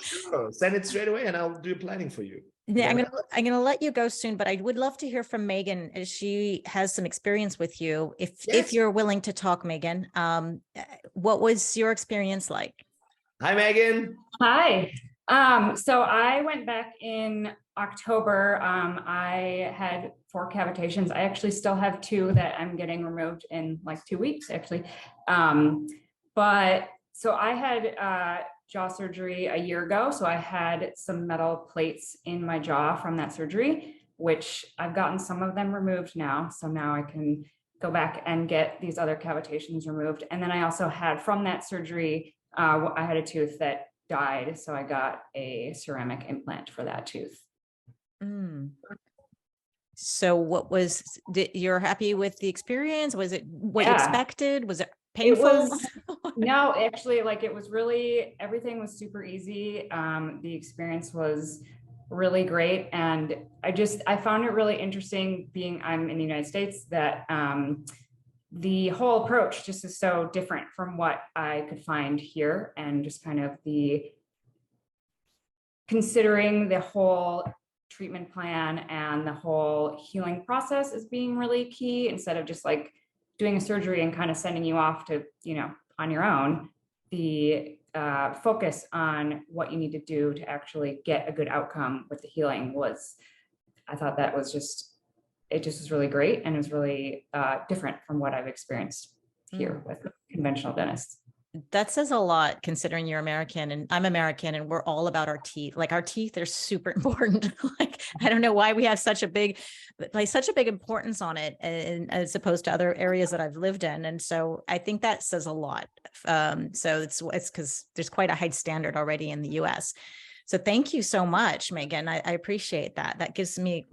Sure. Send it straight away and I'll do planning for you. Yeah, I'm gonna let you go soon, but I would love to hear from Megan, as she has some experience with you. If you're willing to talk, Megan, what was your experience like? Hi, Megan. Hi. So I went back in October. I had 4 cavitations. I actually still have 2 that I'm getting removed in like 2 weeks, actually. But so I had jaw surgery a year ago. So I had some metal plates in my jaw from that surgery, which I've gotten some of them removed now. So now I can go back and get these other cavitations removed. And then I also had, from that surgery, I had a tooth that died. So I got a ceramic implant for that tooth. So you're happy with the experience? Was it what you expected? Was it painful? No, actually, like, it was really, everything was super easy. The experience was really great. And I found it really interesting, I'm in the United States, that the whole approach just is so different from what I could find here, and just kind of considering the whole treatment plan and the whole healing process as being really key, instead of just like doing a surgery and kind of sending you off to, on your own. The focus on what you need to do to actually get a good outcome with the healing I thought that was just it just was really great. And it was really different from what I've experienced here with conventional dentists. That says a lot considering you're American and I'm American and we're all about our teeth. Like our teeth are super important. Like, I don't know why we have such a big importance on it and as opposed to other areas that I've lived in. And so I think that says a lot. So it's because there's quite a high standard already in the US. So thank you so much, Megan. I appreciate that. That gives me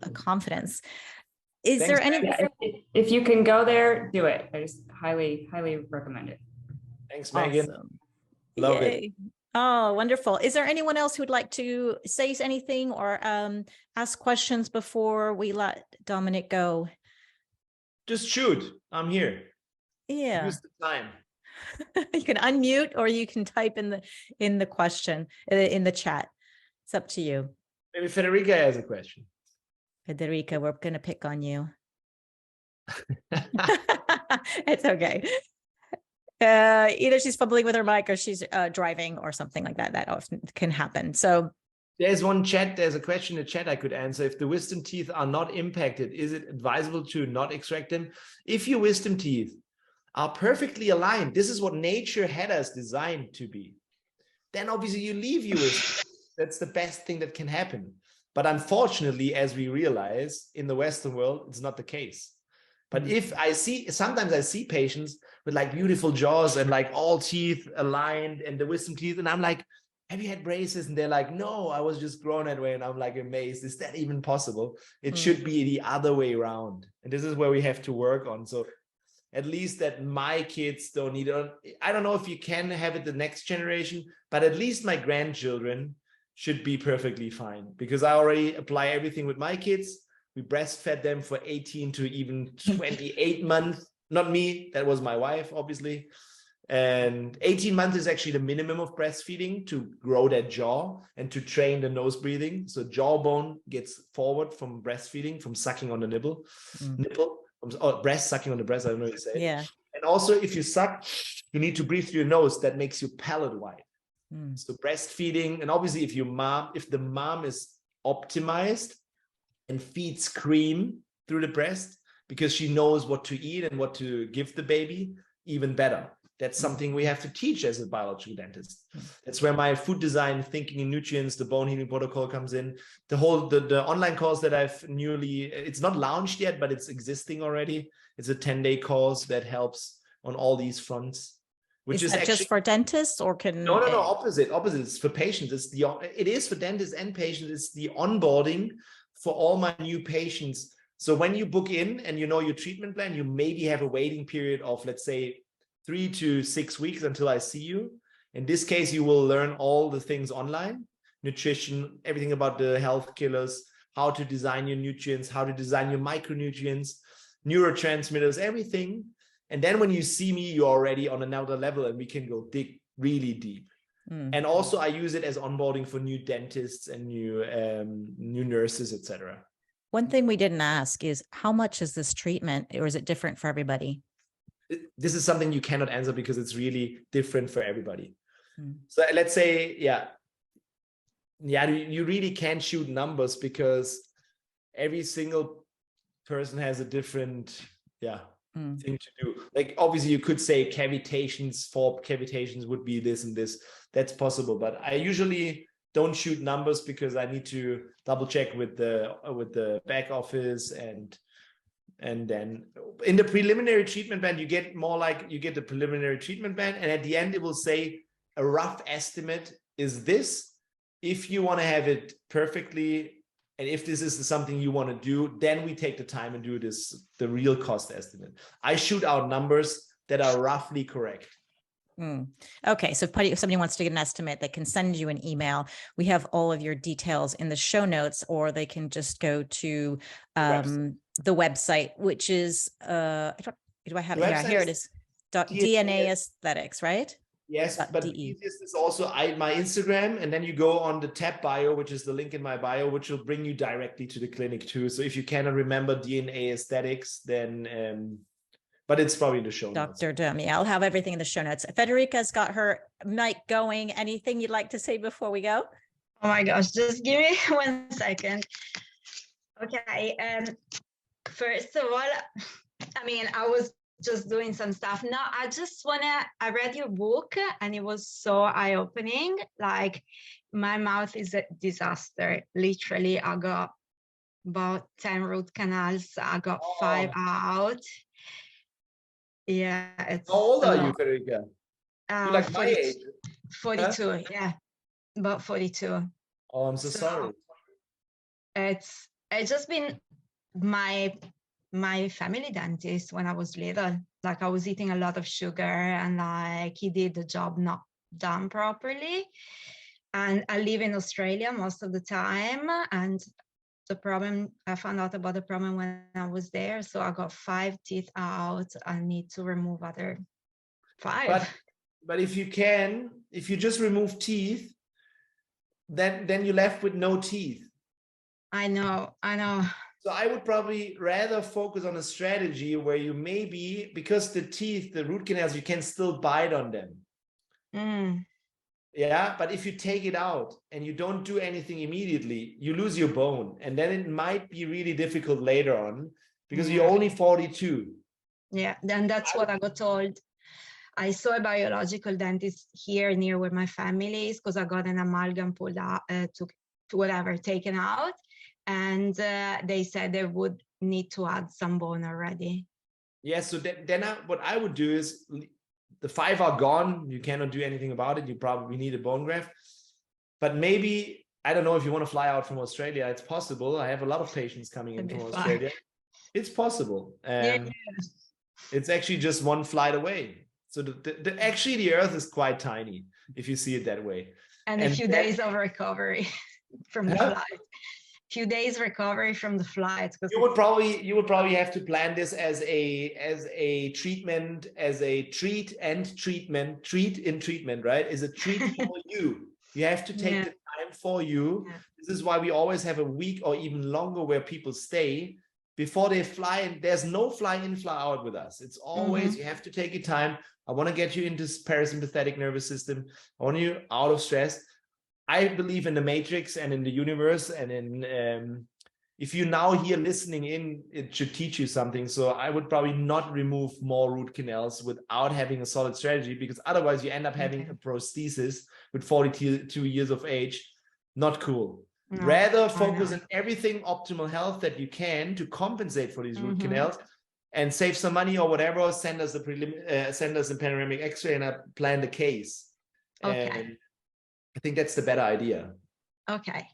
a confidence. Is Thanks, there any, if you can go there, do it. I just highly, highly recommend it. Thanks, Megan. Awesome. Love Yay. it. Oh, wonderful. Is there anyone else who'd like to say anything or ask questions before we let Dominic go? Just shoot. I'm here. Yeah. Use the time. You can unmute or you can type in the question in the chat. It's up to you. Maybe Federica has a question. Federica, we're going to pick on you. It's okay. Either she's fumbling with her mic or she's driving or something like that. That often can happen. So there's a question in the chat I could answer. If the wisdom teeth are not impacted, is it advisable to not extract them? If your wisdom teeth are perfectly aligned, this is what nature had us designed to be, then obviously you leave your wisdom. That's the best thing that can happen. But unfortunately, as we realize in the Western world, it's not the case. But if sometimes I see patients with like beautiful jaws and like all teeth aligned and the wisdom teeth. And I'm like, have you had braces? And they're like, no, I was just grown that way. And I'm like amazed. Is that even possible? It should be the other way around. And this is where we have to work on. So at least that my kids don't need it. I don't know if you can have it the next generation, but at least my grandchildren should be perfectly fine because I already apply everything with my kids. We breastfed them for 18 to even 28 months. Not me, that was my wife, obviously. And 18 months is actually the minimum of breastfeeding to grow that jaw and to train the nose breathing. So jawbone gets forward from breastfeeding, from sucking on the nipple, breast sucking on the breast, I don't know what you say. Yeah. And also if you suck, you need to breathe through your nose. That makes you palate wide. So breastfeeding, and obviously if the mom is optimized and feeds cream through the breast because she knows what to eat and what to give the baby, even better. That's something we have to teach as a biological dentist. That's where my food design, thinking in nutrients, the bone healing protocol comes in. The online course that it's not launched yet, but it's existing already. It's a 10-day course that helps on all these fronts. Which is actually just for dentists or can no opposite. It's for patients. It is for dentists and patients. It's the onboarding for all my new patients. So when you book in and you know your treatment plan, you maybe have a waiting period of, let's say, 3 to 6 weeks until I see you. In this case, you will learn all the things online, nutrition, everything about the health killers, how to design your nutrients, how to design your micronutrients, neurotransmitters, everything. And then when you see me, you're already on another level and we can go dig really deep. And also I use it as onboarding for new dentists and new nurses, etc. One thing we didn't ask is how much is this treatment or is it different for everybody? This is something you cannot answer because it's really different for everybody. So let's say, you really can't shoot numbers because every single person has a different, thing to do. Like obviously you could say cavitations, 4 cavitations would be this and this. That's possible, but I usually don't shoot numbers because I need to double check with the back office and then in the preliminary treatment plan you get the preliminary treatment plan and at the end it will say a rough estimate is this. If you want to have it perfectly and if this is something you want to do, then we take the time and do the real cost estimate. I shoot out numbers that are roughly correct. Okay, so if somebody wants to get an estimate, they can send you an email. We have all of your details in the show notes, or they can just go to the website, which is, do I have it? Yeah, here it is. DNA Aesthetics, right? Yes, but the easiest is also my Instagram, and then you go on the tab bio, which is the link in my bio, which will bring you directly to the clinic too. So if you cannot remember DNA Aesthetics, then but it's probably the show notes. Dr. Dummy, I'll have everything in the show notes. Federica's got her mic going. Anything you'd like to say before we go? Oh my gosh, just give me 1 second. Okay. first of all, I mean, I was just doing some stuff. No, I read your book and it was so eye-opening. Like, my mouth is a disaster. Literally, I got about 10 root canals. I got 5 out. Yeah. It's How old are you, Federica? You're like my age. 42, huh? Yeah. About 42. Oh, I'm so sorry. It's just been my family dentist when I was little. Like, I was eating a lot of sugar and like he did the job not done properly. And I live in Australia most of the time. And I found out about the problem when I was there. So I got 5 teeth out. I need to remove other 5. But if you just remove teeth, then you're left with no teeth. I know. So I would probably rather focus on a strategy where you maybe, because the teeth, the root canals, you can still bite on them. Yeah, but if you take it out and you don't do anything immediately, you lose your bone. And then it might be really difficult later on because you're only 42. Yeah, then that's what I got told. I saw a biological dentist here near where my family is because I got an amalgam pulled out, taken out. And they said they would need to add some bone already. Yeah, so what I would do is, the 5 are gone. You cannot do anything about it. You probably need a bone graft. But maybe, I don't know if you want to fly out from Australia. It's possible. I have a lot of patients coming in from Australia. It's possible. It's actually just one flight away. So actually the Earth is quite tiny, if you see it that way. And a few days of recovery from the flight. Few days recovery from the flight. You would probably have to plan this as a treatment, as a treat in treatment, right? Is a treat for you. You have to take the time for you. Yeah. This is why we always have a week or even longer where people stay before they fly. And there's no fly in, fly out with us. It's always, you have to take your time. I want to get you into parasympathetic nervous system. I want you out of stress. I believe in the matrix and in the universe, and in if you now here listening in, it should teach you something. So I would probably not remove more root canals without having a solid strategy, because otherwise you end up having a prosthesis with 42 years of age. Not cool. No, rather focus on everything optimal health that you can to compensate for these root canals and save some money or whatever. Send us a panoramic X-ray and I plan the case. Okay. And I think that's the better idea. Okay.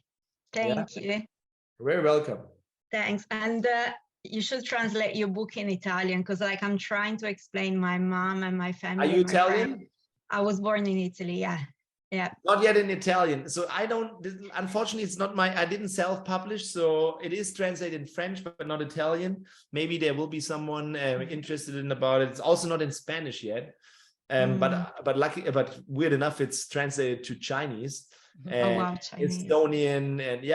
Thank you. You're very welcome. Thanks. And you should translate your book in Italian, because like I'm trying to explain my mom and my family. Are you Italian? I was born in Italy. Yeah. Yeah. Not yet in Italian. So unfortunately, it's not I didn't self-publish. So it is translated in French, but not Italian. Maybe there will be someone interested in about it. It's also not in Spanish yet. But weird enough, it's translated to Chinese, and Chinese. Estonian, and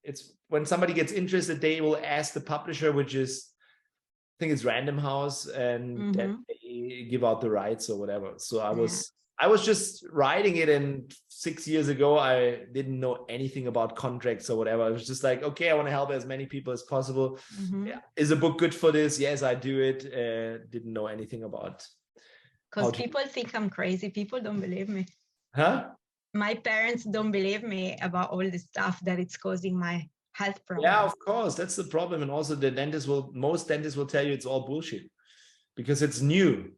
it's when somebody gets interested, they will ask the publisher, which is, I think it's Random House, and that they give out the rights or whatever. So I was just writing it, and 6 years ago I didn't know anything about contracts or whatever. I was just like, okay, I want to help as many people as possible. Is a book good for this? Yes, I do it. Didn't know anything about. Because people think I'm crazy. People don't believe me. Huh? My parents don't believe me about all the stuff that it's causing my health problem. Yeah, of course. That's the problem. And also most dentists will tell you it's all bullshit because it's new.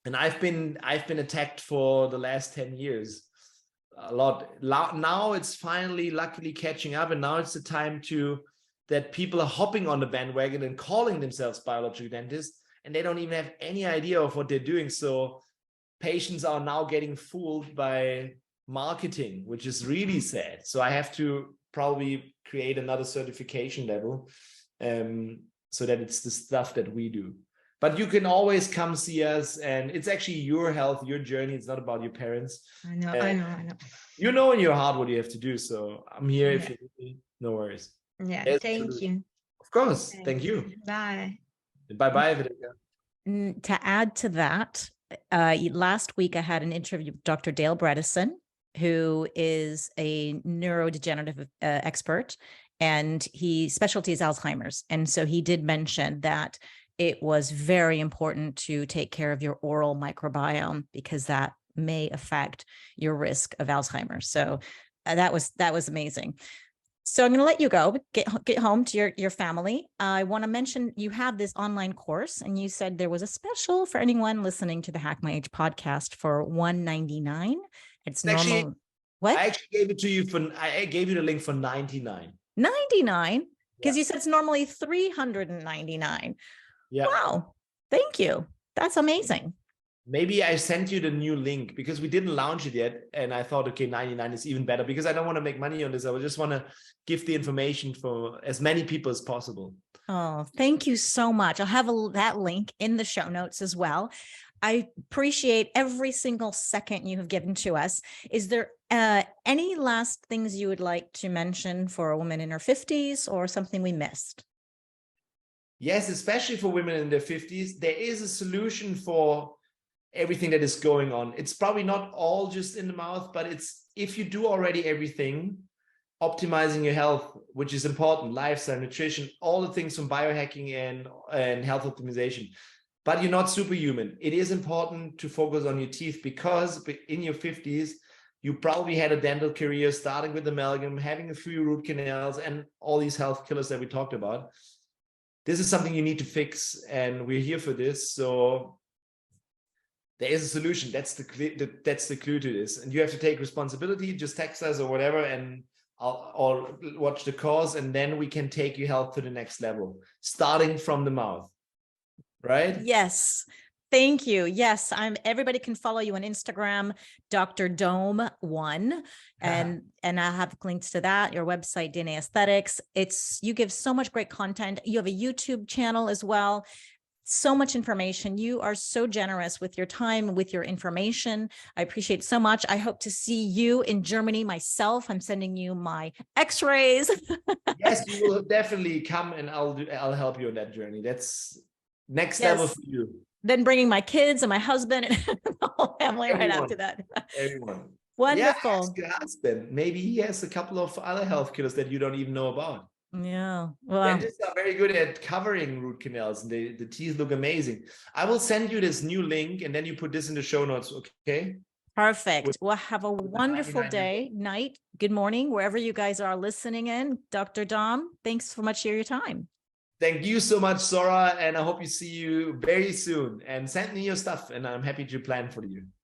And I've been attacked for the last 10 years a lot. Now it's finally luckily catching up. And now it's the time that people are hopping on the bandwagon and calling themselves biological dentists. And they don't even have any idea of what they're doing. So patients are now getting fooled by marketing, which is really sad. So I have to probably create another certification level so that it's the stuff that we do. But you can always come see us, and it's actually your health, your journey. It's not about your parents. I know. You know in your heart what you have to do. So I'm here if you need me. No worries. Yeah, thank you. Of course. Thank you. Bye. Bye-bye, Federica. To add to that, last week I had an interview with Dr. Dale Bredesen, who is a neurodegenerative expert. and his specialty is Alzheimer's. And so he did mention that it was very important to take care of your oral microbiome because that may affect your risk of Alzheimer's. So that was amazing. So I'm going to let you go, get home to your family. I want to mention you have this online course, and you said there was a special for anyone listening to the Hack My Age podcast for $199. It's normal. Actually, what? I actually gave it to you I gave you the link for $99. $99? Because Yeah. you said it's normally $399. Yeah. Wow. Thank you. That's amazing. Maybe I sent you the new link because we didn't launch it yet. And I thought, okay, 99 is even better because I don't want to make money on this. I just want to give the information for as many people as possible. Oh, thank you so much. I'll have that link in the show notes as well. I appreciate every single second you have given to us. Is there any last things you would like to mention for a woman in her 50s or something we missed? Yes, especially for women in their 50s, there is a solution for everything that is going on. It's probably not all just in the mouth, but it's if you do already everything, optimizing your health, which is important, lifestyle, nutrition, all the things from biohacking and health optimization, but you're not superhuman. It is important to focus on your teeth because in your 50s, you probably had a dental career starting with amalgam, having a few root canals and all these health killers that we talked about. This is something you need to fix, and we're here for this. So there is a solution. That's the clue to this. And you have to take responsibility. Just text us or whatever, and I'll watch the course, and then we can take your health to the next level, starting from the mouth. Right? Yes. Thank you. Yes, everybody can follow you on Instagram, Dr. Dome1, and I'll have links to that, your website, DNA Aesthetics. You give so much great content. You have a YouTube channel as well. So much information. You are so generous with your time, with your information. I appreciate it so much. I hope to see you in Germany myself. I'm sending you my x-rays. Yes, you will definitely come, and I'll help you on that journey. That's next level for you. Then bringing my kids and my husband and the whole family right after that. Everyone. Wonderful. Yeah, ask your husband. Maybe he has a couple of other health killers that you don't even know about. Yeah. Well, dentists are very good at covering root canals, and the teeth look amazing. I will send you this new link, and then you put this in the show notes, okay? Perfect. Well, have a wonderful day, night, good morning, wherever you guys are listening in. Dr. Dom, thanks so much for your time. Thank you so much, Sora, and I hope you see you very soon. And send me your stuff, and I'm happy to plan for you.